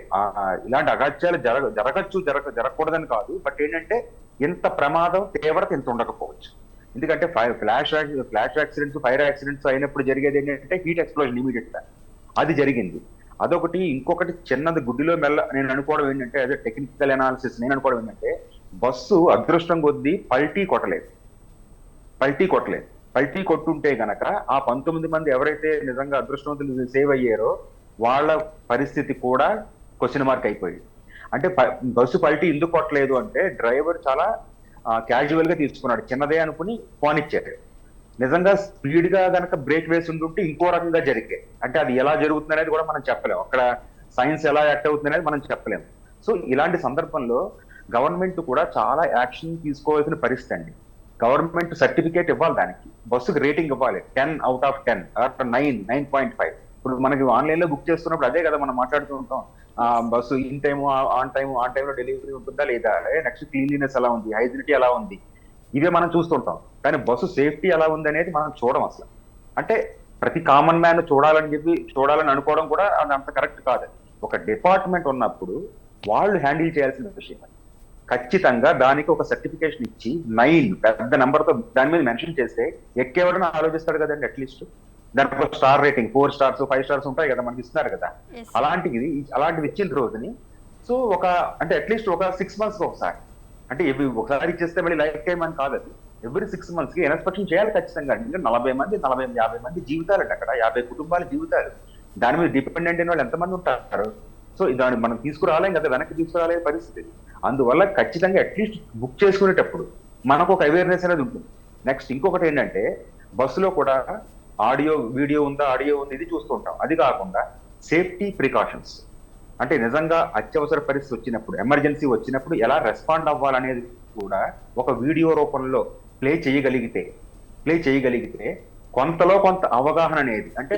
ఇలాంటి అగాత్యాలు జరగకూడదని కాదు. బట్ ఏంటంటే ఇంత ప్రమాదం తీవ్రత ఇంత ఉండకపోవచ్చు. ఎందుకంటే ఫ్లాష్ యాక్సిడెంట్స్, ఫైర్ యాక్సిడెంట్స్ అయినప్పుడు జరిగేది ఏంటంటే హీట్ ఎక్స్ప్లోజన్ ఇమీడియట్ గా అది జరిగింది. అదొకటి. ఇంకొకటి చిన్నది గుడ్డిలో మెల్ల నేను అనుకోవడం ఏంటంటే, అదే టెక్నికల్ అనాలిసిస్ నేను అనుకోవడం ఏంటంటే, బస్సు అదృష్టం కొద్దీ పల్టీ కొట్టలేదు. పల్టీ కొట్టుంటే గనక ఆ 19 మంది ఎవరైతే నిజంగా అదృష్టవంతులు సేవ్ అయ్యారో వాళ్ళ పరిస్థితి కూడా క్వశ్చన్ మార్క్ అయిపోయింది. అంటే బస్సు పల్టీ ఎందుకు కొట్టలేదు అంటే డ్రైవర్ చాలా క్యాజువల్ గా తీసుకున్నాడు, చిన్నదే అనుకుని పోనిచ్చాడు. నిజంగా స్పీడ్ గా గనక బ్రేక్ వేసి ఉంటుంటే ఇంకో రకంగా జరిగే. అంటే అది ఎలా జరుగుతుంది అనేది కూడా మనం చెప్పలేము. అక్కడ సైన్స్ ఎలా యాక్ట్ అవుతుంది అనేది మనం చెప్పలేము. సో ఇలాంటి సందర్భంలో గవర్నమెంట్ కూడా చాలా యాక్షన్ తీసుకోవాల్సిన పరిస్థితి అండి. గవర్నమెంట్ సర్టిఫికేట్ ఇవ్వాలి, దానికి బస్సుకి రేటింగ్ ఇవ్వాలి. 10 out of 10 ఆర్ 9.5. ఇప్పుడు మనకి ఆన్లైన్ లో బుక్ చేస్తున్నప్పుడు అదే కదా మనం మాట్లాడుతూ ఉంటాం. బస్సు ఇన్ టైమ్, ఆన్ టైంలో డెలివరీ ఉంటుందా లేదా, నెక్స్ట్ క్లీన్లీనెస్ ఎలా ఉంది, హైజినిటీ ఎలా ఉంది, ఇవే మనం చూస్తుంటాం. కానీ బస్సు సేఫ్టీ ఎలా ఉంది అనేది మనం చూడం అసలు. అంటే ప్రతి కామన్ మ్యాన్ చూడాలని అనుకోవడం కూడా అది అంత కరెక్ట్ కాదు. ఒక డిపార్ట్మెంట్ ఉన్నప్పుడు వాళ్ళు హ్యాండిల్ చేయాల్సిన విషయం. ఖచ్చితంగా దానికి ఒక సర్టిఫికేషన్ ఇచ్చి 9 పెద్ద నెంబర్తో దాని మీద మెన్షన్ చేస్తే ఎక్కేవాడని ఆలోచిస్తాడు కదండి. అట్లీస్ట్ దానికి ఒక స్టార్ రేటింగ్ 4 stars 5 stars ఉంటాయి కదా, మనకి ఇస్తున్నారు కదా. అలాంటివి ఇచ్చిన రోజుని సో అంటే అట్లీస్ట్ ఒక 6 months ఒకసారి, అంటే ఒకసారి ఇచ్చేస్తే మళ్ళీ లైఫ్ టైం అని కాదు. అది ఎవ్రీ 6 months ఇన్స్పెక్షన్ చేయాలి ఖచ్చితంగా. అంటే 40 మంది 50 మంది జీవితాలు అండి అక్కడ, 50 కుటుంబాల జీవితాలు. దాని మీద డిపెండెంట్ అయిన వాళ్ళు ఎంతమంది ఉంటారు? సో దాన్ని మనం తీసుకురాలేం కదా, వెనక్కి తీసుకురాలే పరిస్థితి. అందువల్ల ఖచ్చితంగా అట్లీస్ట్ బుక్ చేసుకునేటప్పుడు మనకు ఒక అవేర్నెస్ అనేది ఉంటుంది. నెక్స్ట్ ఇంకొకటి ఏంటంటే, బస్సులో కూడా వీడియో ఉందా, ఆడియో ఉంది, ఇది చూస్తుంటాం. అది కాకుండా సేఫ్టీ ప్రికాషన్స్, అంటే నిజంగా అత్యవసర పరిస్థితి వచ్చినప్పుడు, ఎమర్జెన్సీ వచ్చినప్పుడు ఎలా రెస్పాండ్ అవ్వాలనేది కూడా ఒక వీడియో రూపంలో ప్లే చేయగలిగితే కొంతలో కొంత అవగాహన అనేది, అంటే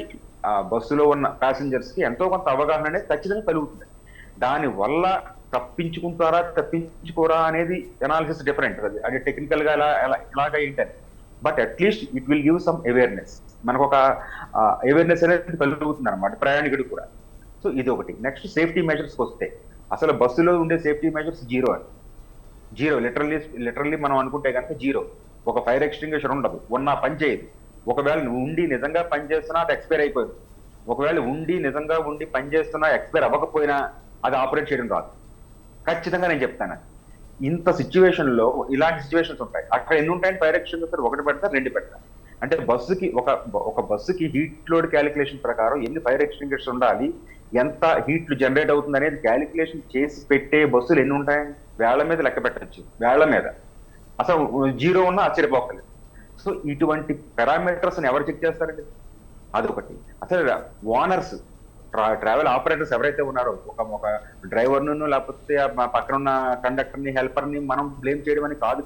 బస్సులో ఉన్న ప్యాసింజర్స్ కి ఎంతో కొంత అవగాహన అనేది ఖచ్చితంగా కలుగుతుంది. దాని వల్ల తప్పించుకోరా అనేది అనాలిసిస్ డిఫరెంట్. అది టెక్నికల్ గా ఇలాగా ఏంటని, but at least it will give some awareness. మనకు ఒక అవేర్నెస్ అనేది కలుగుతుంది అనమాట ప్రయాణికుడు కూడా. సో ఇది ఒకటి. నెక్స్ట్ సేఫ్టీ మెజర్స్కి వస్తే, అసలు బస్సులో ఉండే సేఫ్టీ మెజర్స్ జీరో. లిటరల్లీ మనం అనుకుంటే కనుక జీరో. ఒక ఫైర్ ఎక్స్టింగ్విషర్ ఉండదు, ఉన్నా పని చేయదు. ఒకవేళ ఉండి నిజంగా పని చేస్తున్నా అది ఎక్స్పైర్ అయిపోయింది. ఒకవేళ నిజంగా ఉండి పని చేస్తున్నా ఎక్స్పైర్ అవ్వకపోయినా అది ఆపరేట్ చేయడం రాదు. ఖచ్చితంగా నేను చెప్తాను. ఇంత సిచ్యువేషన్ లో ఇలాంటి సిచ్యువేషన్స్ ఉంటాయి. అక్కడ ఎన్ని ఉంటాయని ఫైర్ ఎక్స్టింగ్విషర్ 1 పెడతారు, 2 పెడతారు. అంటే బస్సుకి ఒక బస్సుకి హీట్ లోడ్ క్యాలిక్యులేషన్ ప్రకారం ఎన్ని ఫైర్ ఎక్స్టింగ్విషర్స్ ఉండాలి, ఎంత హీట్ జనరేట్ అవుతుంది అనేది క్యాలిక్యులేషన్ చేసి పెట్టే బస్సులు ఎన్ని ఉంటాయి? వేళ్ల మీద లెక్క పెట్టచ్చు, వేళ్ల మీద. అసలు జీరో ఉన్నా ఆశ్చర్యపోకలేదు. సో ఇటువంటి పారామీటర్స్ ఎవరు చెక్ చేస్తారండి? అదొకటి. అసలు ఓనర్స్, ట్రావెల్ ఆపరేటర్స్ ఎవరైతే ఉన్నారో, ఒక డ్రైవర్ను లేకపోతే పక్కన ఉన్న కండక్టర్ని, హెల్పర్ని మనం బ్లేమ్ చేయడం అని కాదు.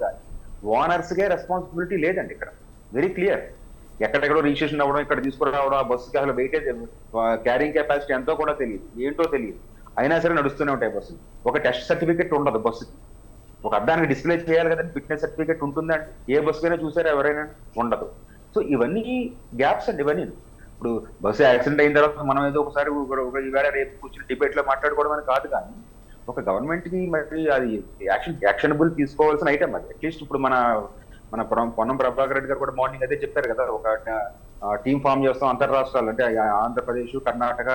ఓనర్స్కే రెస్పాన్సిబిలిటీ లేదండి ఇక్కడ. Very clear. ఎక్కడెక్కడో రిజిస్ట్రేషన్ అవ్వడం, ఇక్కడ తీసుకురావడం, ఆ బస్సుకి అసలు వెయిటేజ్, క్యారింగ్ కెపాసిటీ ఎంతో కూడా తెలియదు, ఏంటో తెలియదు. అయినా సరే నడుస్తూనే ఉంటాయి బస్సులు. ఒక టెస్ట్ సర్టిఫికెట్ ఉండదు బస్సుకి. ఒక అద్దానికి డిస్ప్లే చేయాలి కదండి, ఫిట్నెస్ సర్టిఫికెట్ ఉంటుందండి. ఏ బస్సుకైనా చూసారా ఎవరైనా? ఉండదు. సో ఇవన్నీ గ్యాప్స్ అండి ఇవన్నీ. ఇప్పుడు బస్సు యాక్సిడెంట్ అయిన తర్వాత మనం ఏదో ఒకసారి ఈవేళ రేపు కూర్చుని డిబేట్ లో మాట్లాడుకోవడం అని కాదు. కానీ ఒక గవర్నమెంట్ కి మరి అది యాక్షనబుల్ తీసుకోవాల్సిన ఐటమ్ అది. అట్లీస్ట్ ఇప్పుడు మన పొన్నం ప్రభాకర్ రెడ్డి గారు కూడా మార్నింగ్ అదే చెప్పారు కదా, ఒక టీమ్ ఫామ్ చేస్తాం అంతర్రాష్ట్రాలు, అంటే ఆంధ్రప్రదేశ్, కర్ణాటక,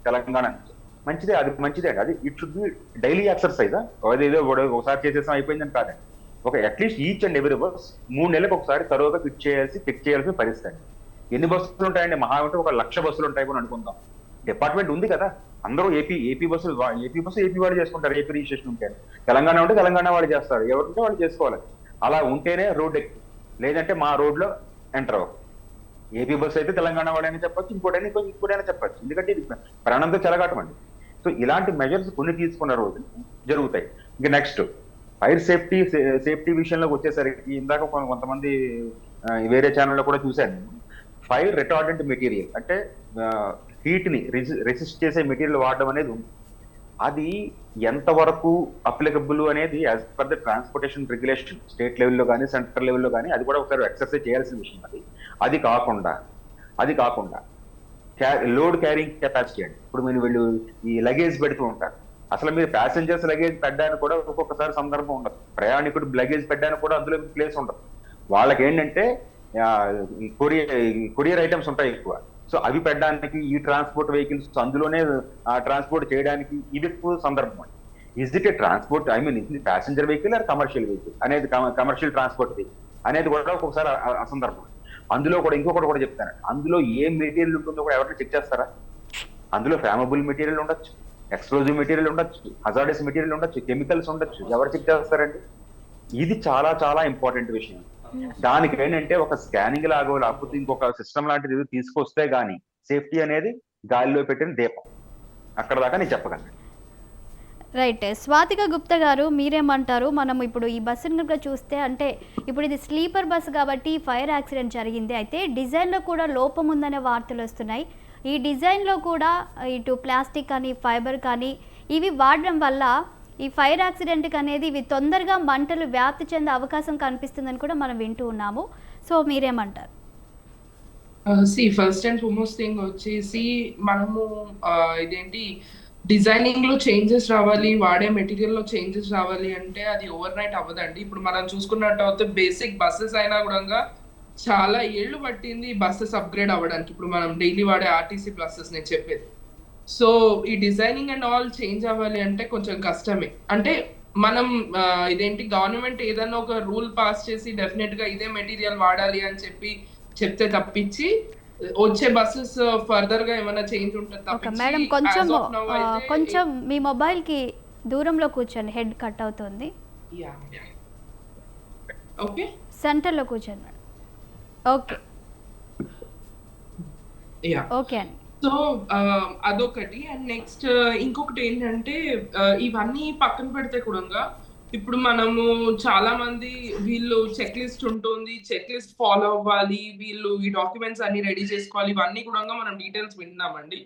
తెలంగాణ. మంచిదే, అది మంచిదే. అది it should be daily exercise. అదేదో ఒకసారి చేసేసాం అయిపోయిందని కాదండి. ఒక at least each and every bus 3 నెలలకు ఒకసారి తరువుగా చెక్ చేయాల్సిన పరిస్థితి. ఎన్ని బస్సులు ఉంటాయండి? మహా అంటే 1,00,000 బస్సులు ఉంటాయి అని అనుకుందాం. డిపార్ట్మెంట్ ఉంది కదా, అందరూ ఏపీ బస్సు ఏపీ వాళ్ళు చేసుకుంటారు, ఏపీ రిజిస్ట్రేషన్ ఉంటే. తెలంగాణ ఉంటే తెలంగాణ వాళ్ళు చేస్తారు, ఎవరుంటే వాళ్ళు చేసుకోవాలి. అలా ఉంటేనే రోడ్ ఎక్కు, లేదంటే మా రోడ్లో ఎంటర్ అవ్వవు. ఏపీ బస్సు అయితే తెలంగాణ వాడైనా చెప్పొచ్చు, ఇంకోటైనా చెప్పొచ్చు, ఎందుకంటే ఇది ప్రాణంతో చెలగాటమండి. సో ఇలాంటి మెజర్స్ కొన్ని తీసుకున్న రోజు జరుగుతాయి. ఇంకా నెక్స్ట్ ఫైర్ సేఫ్టీ విషయంలోకి వచ్చేసరికి ఇందాక కొంతమంది వేరే ఛానల్లో కూడా చూశాను నేను. ఫైర్ రిటార్డెంట్ మెటీరియల్ అంటే హీట్ ని రెసిస్ట్ చేసే మెటీరియల్ వాడడం అనేది ఉంది. అది ఎంతవరకు అప్లికబుల్ అనేది as per the transportation regulation state లెవెల్లో కానీ సెంట్రల్ లెవెల్లో కానీ అది కూడా ఒకసారి ఎక్సర్సైజ్ చేయాల్సిన విషయం. అది కాకుండా లోడ్ క్యారింగ్ కెపాసిటీ అండి. ఇప్పుడు మీరు వీళ్ళు ఈ లగేజ్ పెడుతూ ఉంటారు, అసలు మీరు ప్యాసింజర్స్ లగేజ్ పెట్టడానికి కూడా ఒక్కొక్కసారి సందర్భం ఉండదు, ప్రయాణికుడు లగేజ్ పెట్టడానికి కూడా అందులో ప్లేస్ ఉండదు. వాళ్ళకి ఏంటంటే కొరియర్ ఐటమ్స్ ఉంటాయి ఎక్కువ, సో అవి పెట్టడానికి ఈ ట్రాన్స్పోర్ట్ వెహికల్స్ అందులోనే ట్రాన్స్పోర్ట్ చేయడానికి ఇది ఎక్కువ సందర్భం. Is it a transport, I mean ఇది passenger vehicle or commercial vehicle అనేది, కమర్షియల్ ట్రాన్స్పోర్ట్ వెహికల్ అనేది కూడా ఒక్కొక్కసారి అసందర్భం. అందులో కూడా ఇంకొకటి కూడా చెప్తాను, అందులో ఏ మెటీరియల్ ఉంటుందో కూడా ఎవరైనా చెక్ చేస్తారా? అందులో ఫ్లామబుల్ మెటీరియల్ ఉండొచ్చు, ఎక్స్ప్లోజివ్ మెటీరియల్ ఉండొచ్చు, హజార్డస్ మెటీరియల్ ఉండొచ్చు, కెమికల్స్ ఉండొచ్చు, ఎవరు చెక్ చేస్తారండి? ఇది చాలా చాలా ఇంపార్టెంట్ విషయం. దానికి ఏంటంటే ఒక స్కానింగ్ లాగా లేకపోతే ఇంకొక సిస్టమ్ లాంటిది తీసుకొస్తే గానీ సేఫ్టీ అనేది గాలిలో పెట్టిన దీపం. అక్కడ దాకా నేను చెప్పగలను. రైట్. స్వాతిక గుప్తా గారు, మీరేమంటారు? మనం ఇప్పుడు ఈ బస్సును కనుక చూస్తే, అంటే ఇప్పుడు ఇది స్లీపర్ బస్సు కాబట్టి ఫైర్ యాక్సిడెంట్ జరిగింది, అయితే డిజైన్లో కూడా లోపం ఉందనే వార్తలు వస్తున్నాయి. ఈ డిజైన్లో కూడా ఇటు ప్లాస్టిక్ కానీ ఫైబర్ కానీ ఇవి వాడడం వల్ల ఈ ఫైర్ యాక్సిడెంట్కి అనేది ఇవి తొందరగా మంటలు వ్యాప్తి చెందే అవకాశం కనిపిస్తుందని కూడా మనం వింటూ ఉన్నాము. సో మీరేమంటారు? ఫస్ట్ అండ్ ఫార్మోస్ట్ థింగ్ వచ్చేసి మనము ఇదేంటి డిజైనింగ్ లో చేంజెస్ రావాలి, వాడే మెటీరియల్ లో చేంజెస్ రావాలి అంటే అది ఓవర్ నైట్ అవ్వదండి. ఇప్పుడు మనం చూసుకున్నట్టు అయితే బేసిక్ బస్సెస్ అయినా కూడా చాలా ఏళ్ళు పట్టింది బస్సెస్ అప్గ్రేడ్ అవ్వడానికి. ఇప్పుడు మనం డైలీ వాడే ఆర్టీసీ బస్సెస్ నేను చెప్పేది. సో ఈ డిజైనింగ్ అండ్ ఆల్ చేంజ్ అవ్వాలి అంటే కొంచెం కష్టమే. అంటే మనం ఇదేంటి గవర్నమెంట్ ఏదైనా ఒక రూల్ పాస్ చేసి డెఫినెట్ గా ఇదే మెటీరియల్ వాడాలి అని చెప్తే తప్పించి వచ్చే బస్సెస్ ఫర్దర్ గా ఏమైనా చేంజ్ ఉంటుంది. మేడం కొంచెం మీ మొబైల్ కి దూరంలో కూర్చోండి, హెడ్ కట్ అవుతుంది. ఓకే, సెంటర్ లో కూర్చోండి మేడం. ఓకే ఓకే అండి. సో అదొకటి. అండ్ నెక్స్ట్ ఇంకొకటి ఏంటంటే ఇవన్నీ పక్కన పెడితే కూడా ఇప్పుడు మనము చాలా మంది వీళ్ళు చెక్ లిస్ట్ ఉంటుంది, చెక్ లిస్ట్ ఫాలో అవ్వాలి, వీళ్ళు ఈ డాక్యుమెంట్స్ అన్ని రెడీ చేసుకోవాలి, ఇవన్నీ కూడా మనం డీటెయిల్స్ వింటున్నామండి.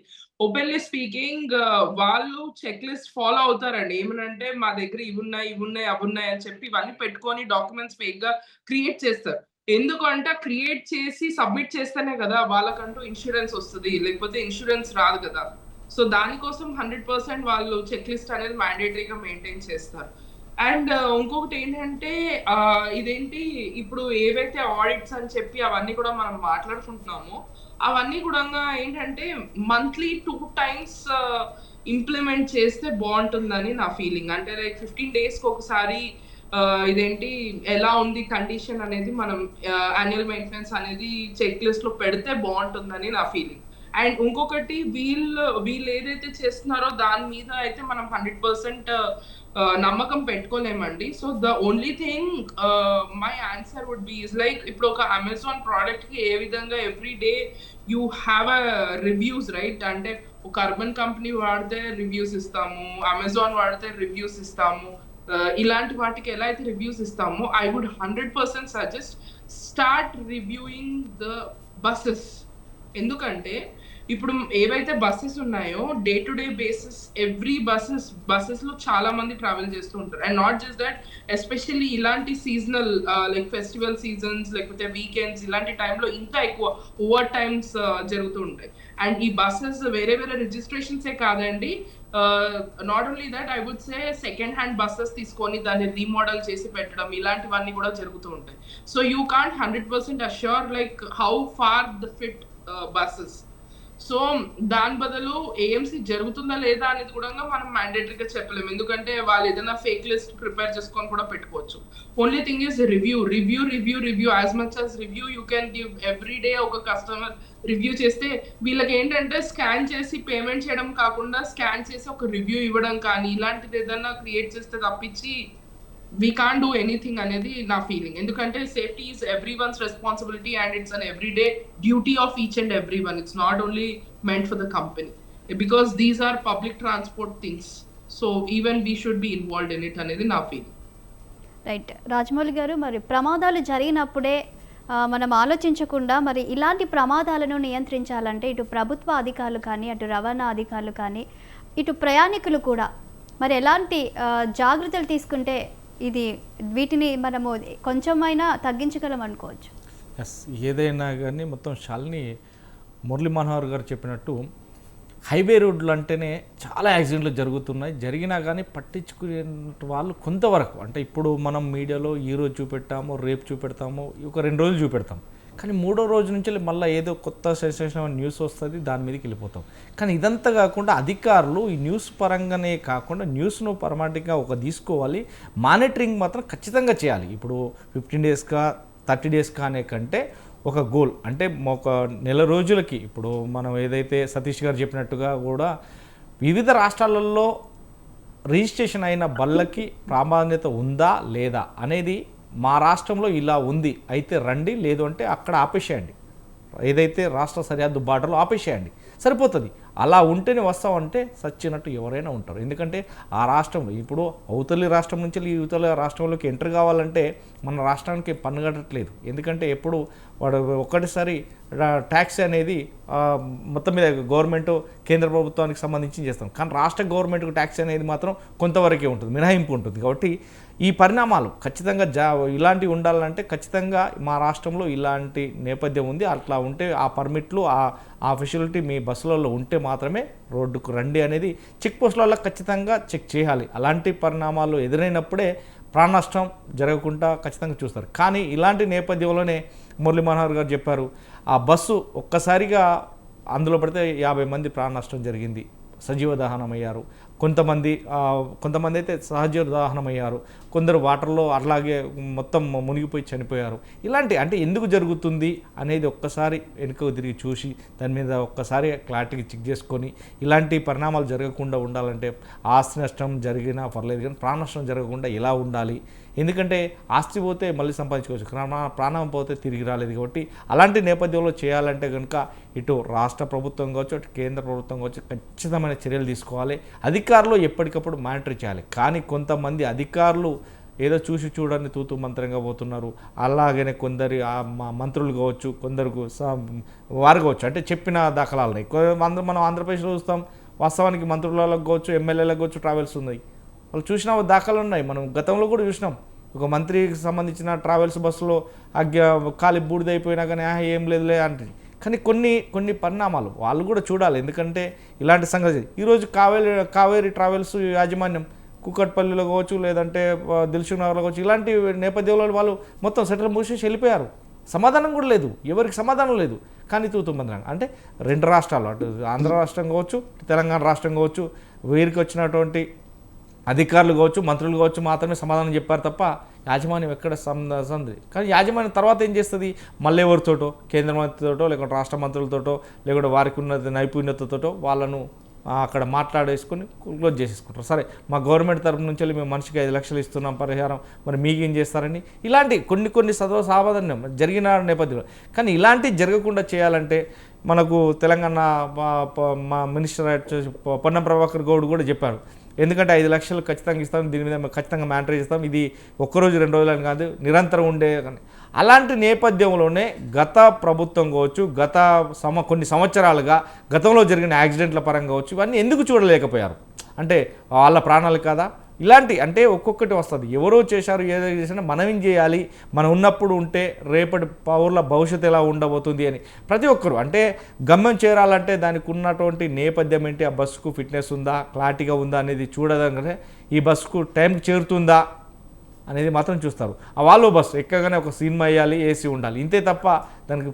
ఓపెన్లీ స్పీకింగ్ వాళ్ళు చెక్ లిస్ట్ ఫాలో అవుతారండి. ఏమనంటే మా దగ్గర ఇవి ఉన్నాయి అవి ఉన్నాయి అని చెప్పి ఇవన్నీ పెట్టుకొని డాక్యుమెంట్స్ ఫేక్ గా క్రియేట్ చేస్తారు. ఎందుకంటే క్రియేట్ చేసి సబ్మిట్ చేస్తేనే కదా వాళ్ళకంటూ ఇన్సూరెన్స్ వస్తుంది, లేకపోతే ఇన్సూరెన్స్ రాదు కదా. సో దానికోసం 100% వాళ్ళు చెక్ లిస్ట్ అనేది మ్యాండేటరీగా మెయింటైన్ చేస్తారు. అండ్ ఇంకొకటి ఏంటంటే ఇదేంటి ఇప్పుడు ఏవైతే ఆడిట్స్ అని చెప్పి అవన్నీ కూడా మనం మాట్లాడుకుంటున్నామో అవన్నీ కూడా ఏంటంటే మంత్లీ 2 times ఇంప్లిమెంట్ చేస్తే బాగుంటుందని నా ఫీలింగ్. అంటే లైక్ 15 days ఒకసారి ఇదేంటి ఎలా ఉంది కండిషన్ అనేది మనం యాన్యువల్ మెయింటెనెన్స్ అనేది చెక్ లిస్ట్ లో పెడితే బాగుంటుందని నా ఫీలింగ్. అండ్ ఇంకొకటి వీళ్ళు ఏదైతే చేస్తున్నారో దాని మీద అయితే మనం 100% నమ్మకం పెట్టుకోలేమండి. So the only thing my answer would be is like ఇప్పుడు ఒక అమెజాన్ ప్రోడక్ట్ కి ఏ విధంగా every day you have a reviews right. అంటే ఒక అర్బన్ కంపెనీ వాడితే రివ్యూస్ ఇస్తాము, అమెజాన్ వాడితే రివ్యూస్ ఇస్తాము, ఇలాంటి వాటికి ఎలా అయితే రివ్యూస్ ఇస్తామో I would 100% suggest start reviewing the buses. ఎందుకంటే ఇప్పుడు ఏవైతే బస్సెస్ ఉన్నాయో day to day basis every buses లో చాలా మంది ట్రావెల్ చేస్తూ ఉంటారు. And not just that, especially ఇలాంటి సీజనల్ లైక్ ఫెస్టివల్ సీజన్స్ లేకపోతే వీకెండ్స్ ఇలాంటి టైంలో ఇంకా ఎక్కువ ఓవర్ టైమ్స్ జరుగుతూ ఉంటాయి. అండ్ ఈ బస్సెస్ వేరే రిజిస్ట్రేషన్సే కాదండి, not only that I would say second hand buses తీసుకొని దాన్ని రీమోడల్ చేసి పెట్టడం ఇలాంటివన్నీ కూడా జరుగుతూ ఉంటాయి. So you can't 100% assure like how far the fit buses. So దాని బదులు ఏఎంసీ జరుగుతుందా లేదా అనేది కూడా మనం మ్యాండేటరీగా చెప్పలేము, ఎందుకంటే వాళ్ళు ఏదైనా ఫేక్ లిస్ట్ ప్రిపేర్ చేసుకొని కూడా పెట్టుకోవచ్చు. Only thing is review as much as review you can give every day. ఒక కస్టమర్ రివ్యూ చేస్తే వీళ్ళకి ఏంటంటే స్కాన్ చేసి పేమెంట్ చేయడం కాకుండా స్కాన్ చేసి ఒక రివ్యూ ఇవ్వడం కానీ ఇలాంటిది ఏదైనా క్రియేట్ చేస్తే తప్పించి వీ కాన్ డూ ఎనీథింగ్ అనేది నా ఫీలింగ్. ఎందుకంటే safety is everyone's responsibility and it's an everyday duty of each and every one. It's not only meant for the company because these are public transport things. So even we should be involved in it అనేది నా feeling. Right. Rajamouli గారు, మరి ప్రమాదాలు జరిగినప్పుడే మనం ఆలోచించకుండా మరి ఇలాంటి ప్రమాదాలను నియంత్రించాలంటే ఇటు ప్రభుత్వ అధికారులు కానీ అటు రవాణా అధికారులు కానీ ఇటు ప్రయాణికులు కూడా మరి ఎలాంటి జాగ్రత్తలు తీసుకుంటే ఇది వీటిని మనము కొంచెమైనా తగ్గించగలం అనుకోవచ్చు? ఎస్, ఏదైనా కానీ మొత్తం శాలిని మురళీ మనోహర్ గారు చెప్పినట్టు హైవే రోడ్లు అంటేనే చాలా యాక్సిడెంట్లు జరుగుతున్నాయి. జరిగినా కానీ పట్టించుకునే వాళ్ళు కొంతవరకు, అంటే ఇప్పుడు మనం మీడియాలో ఈరోజు చూపెట్టాము, రేపు చూపెడతాము, ఒక 2 రోజులు చూపెడతాం, కానీ 3వ రోజు నుంచి మళ్ళీ ఏదో కొత్త సెన్సేషన్ న్యూస్ వస్తుంది, దాని మీదకి వెళ్ళిపోతాం. కానీ ఇదంతా కాకుండా అధికారులు ఈ న్యూస్ పరంగానే కాకుండా న్యూస్ను పరమాటిగా ఒక తీసుకోవాలి, మానిటరింగ్ మాత్రం ఖచ్చితంగా చేయాలి. ఇప్పుడు 15 డేస్కా 30 డేస్కా అనే కంటే ఒక గోల్, అంటే ఒక నెల రోజులకి ఇప్పుడు మనం ఏదైతే సతీష్ గారు చెప్పినట్టుగా కూడా వివిధ రాష్ట్రాలలో రిజిస్ట్రేషన్ అయిన బళ్ళకి ప్రాధాన్యత ఉందా లేదా అనేది మా రాష్ట్రంలో ఇలా ఉంది అయితే రండి, లేదు అంటే అక్కడ ఆపేసేయండి, ఏదైతే రాష్ట్ర సరిహద్దు బార్డర్లో ఆపేసేయండి, సరిపోతుంది. అలా ఉంటేనే వస్తామంటే సచ్చినట్టు ఎవరైనా ఉంటారు. ఎందుకంటే ఆ రాష్ట్రంలో ఇప్పుడు అవతలి రాష్ట్రం నుంచి ఇవతల రాష్ట్రంలోకి ఎంటర్ కావాలంటే మన రాష్ట్రానికి పన్ను కట్టట్లేదు. ఎందుకంటే ఎప్పుడు వాడు ఒక్కటిసారి ట్యాక్స్ అనేది మొత్తం మీద గవర్నమెంట్ కేంద్ర ప్రభుత్వానికి సంబంధించి చేస్తాం, కానీ రాష్ట్ర గవర్నమెంట్కు ట్యాక్స్ అనేది మాత్రం కొంతవరకే ఉంటుంది, మినహాయింపు ఉంటుంది. కాబట్టి ఈ పరిణామాలు ఖచ్చితంగా ఇలాంటివి ఉండాలంటే ఖచ్చితంగా మా రాష్ట్రంలో ఇలాంటి నేపథ్యం ఉంది. అట్లా ఉంటే ఆ పర్మిట్లు ఆ ఫెసిలిటీ మీ బస్సులలో ఉంటే మాత్రమే రోడ్డుకు రండి అనేది చెక్ పోస్టులలో ఖచ్చితంగా చెక్ చేయాలి. అలాంటి పరిణామాలు ఎదురైనప్పుడే ప్రాణ నష్టం జరగకుండా ఖచ్చితంగా చూస్తారు. కానీ ఇలాంటి నేపథ్యంలోనే మురళీ మనోహర్ గారు చెప్పారు, ఆ బస్సు ఒక్కసారిగా అందులో పడితే 50 మంది ప్రాణ నష్టం జరిగింది, సజీవ దహనం అయ్యారు. కొంతమంది అయితే సహజ దహనం అయ్యారు, కొందరు వాటర్లో అట్లాగే మొత్తం మునిగిపోయి చనిపోయారు. ఇలాంటి అంటే ఎందుకు జరుగుతుంది అనేది ఒక్కసారి వెనుకకు తిరిగి చూసి దాని మీద ఒక్కసారి క్లారిటీగా చెక్ చేసుకొని ఇలాంటి పరిణామాలు జరగకుండా ఉండాలంటే ఆస్తి నష్టం జరిగినా పర్లేదు కానీ ప్రాణ నష్టం జరగకుండా ఎలా ఉండాలి. ఎందుకంటే ఆస్తి పోతే మళ్ళీ సంపాదించుకోవచ్చు, ప్రాణం పోతే తిరిగి రాలేదు. కాబట్టి అలాంటి నేపథ్యంలో చేయాలంటే కనుక ఇటు రాష్ట్ర ప్రభుత్వం కావచ్చు, అటు కేంద్ర ప్రభుత్వం కావచ్చు ఖచ్చితమైన చర్యలు తీసుకోవాలి. అధికారులు ఎప్పటికప్పుడు మానిటర్ చేయాలి. కానీ కొంతమంది అధికారులు ఏదో చూసి చూడని తూతు మంత్రంగా పోతున్నారు. అలాగనే కొందరు మంత్రులు కావచ్చు, కొందరు వారు కావచ్చు, అంటే చెప్పిన దాఖలాలు మనం ఆంధ్రప్రదేశ్లో చూస్తాం. వాస్తవానికి మంత్రులకు కావచ్చు, ఎమ్మెల్యేలకు కావచ్చు ట్రావెల్స్ ఉన్నాయి, వాళ్ళు చూసిన దాఖలు ఉన్నాయి. మనం గతంలో కూడా చూసినాం, ఒక మంత్రికి సంబంధించిన ట్రావెల్స్ బస్సులో ఖాళీ బూడిదైపోయినా కానీ ఏం లేదులే అంటే. కానీ కొన్ని పరిణామాలు వాళ్ళు కూడా చూడాలి. ఎందుకంటే ఇలాంటి సంగతి ఈరోజు కావేరీ ట్రావెల్స్ యాజమాన్యం కూకట్పల్లిలో కావచ్చు, లేదంటే దిల్సుఖ్ నగర్లో కావచ్చు, ఇలాంటి నేపథ్యంలో వాళ్ళు మొత్తం సెటిల్ మూసేసి వెళ్ళిపోయారు. సమాధానం కూడా లేదు, ఎవరికి సమాధానం లేదు. కానీ తూతుమంత్రంగా అంటే 2 రాష్ట్రాలు, అటు ఆంధ్ర రాష్ట్రం కావచ్చు, తెలంగాణ రాష్ట్రం కావచ్చు, వీరికి వచ్చినటువంటి అధికారులు కావచ్చు, మంత్రులు కావచ్చు మాత్రమే సమాధానం చెప్పారు తప్ప యాజమాన్యం ఎక్కడ సంది. కానీ యాజమాన్యం తర్వాత ఏం చేస్తుంది, మళ్ళీ ఎవరితోటో కేంద్ర మంత్రితోటో లేకుంటే రాష్ట్ర మంత్రులతోటో లేకుంటే వారికి ఉన్న నైపుణ్యతతోటో వాళ్ళను అక్కడ మాట్లాడేసుకుని క్లోజ్ చేసేసుకుంటారు. సరే మా గవర్నమెంట్ తరఫు నుంచి మేము మనిషికి 5 లక్షలు ఇస్తున్నాం పరిహారం, మరి మీకేం చేస్తారని ఇలాంటి కొన్ని సావధానం జరిగిన నేపథ్యంలో. కానీ ఇలాంటివి జరగకుండా చేయాలంటే మనకు తెలంగాణ మా మినిస్టర్ పొన్నం ప్రభాకర్ గౌడ్ కూడా చెప్పారు. ఎందుకంటే 5 లక్షలు ఖచ్చితంగా ఇస్తాం, దీని మీద ఖచ్చితంగా మానిటర్ చేస్తాం, ఇది ఒక్కరోజు 2 రోజులని కాదు నిరంతరం ఉండే. అలాంటి నేపథ్యంలోనే గత ప్రభుత్వం కావచ్చు, కొన్ని సంవత్సరాలుగా గతంలో జరిగిన యాక్సిడెంట్ల పరంగా కావచ్చు, ఇవన్నీ ఎందుకు చూడలేకపోయారు? అంటే వాళ్ళ ప్రాణాలు కదా. ఇలాంటి అంటే ఒక్కొక్కటి వస్తుంది, ఎవరో చేశారు ఏదో చేసినా మనం ఏం చేయాలి, మనం ఉన్నప్పుడు ఉంటే రేపటి పౌరుల భవిష్యత్తు ఎలా ఉండబోతుంది అని ప్రతి ఒక్కరు అంటే గమ్యం చేరాలంటే దానికి ఉన్నటువంటి నేపథ్యం ఏంటి, ఆ బస్సుకు ఫిట్నెస్ ఉందా, క్లారిటీగా ఉందా అనేది చూడదంటే ఈ బస్సుకు టైంకి చేరుతుందా అనేది మాత్రం చూస్తారు. ఆ వాల్వో బస్సు ఎక్కగానే ఒక సినిమా వేయాలి, ఏసీ ఉండాలి, ఇంతే తప్ప దానికి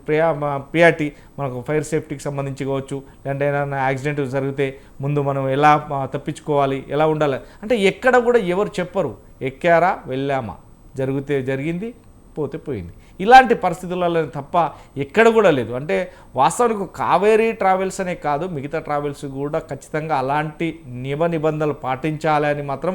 ప్రియారిటీ మనకు ఫైర్ సేఫ్టీకి సంబంధించి కావచ్చు, లేదంటే ఏదైనా యాక్సిడెంట్ జరిగితే ముందు మనం ఎలా తప్పించుకోవాలి, ఎలా ఉండాలి అంటే ఎక్కడ కూడా ఎవరు చెప్పరు. ఎక్కారా వెళ్ళామా, జరిగితే జరిగింది, పోతే పోయింది. ఇలాంటి పరిస్థితులలో తప్ప ఎక్కడ కూడా లేదు. అంటే వాస్తవానికి కావేరీ ట్రావెల్స్ అనే కాదు, మిగతా ట్రావెల్స్ కూడా ఖచ్చితంగా అలాంటి నిబంధనలు పాటించాలి అని మాత్రం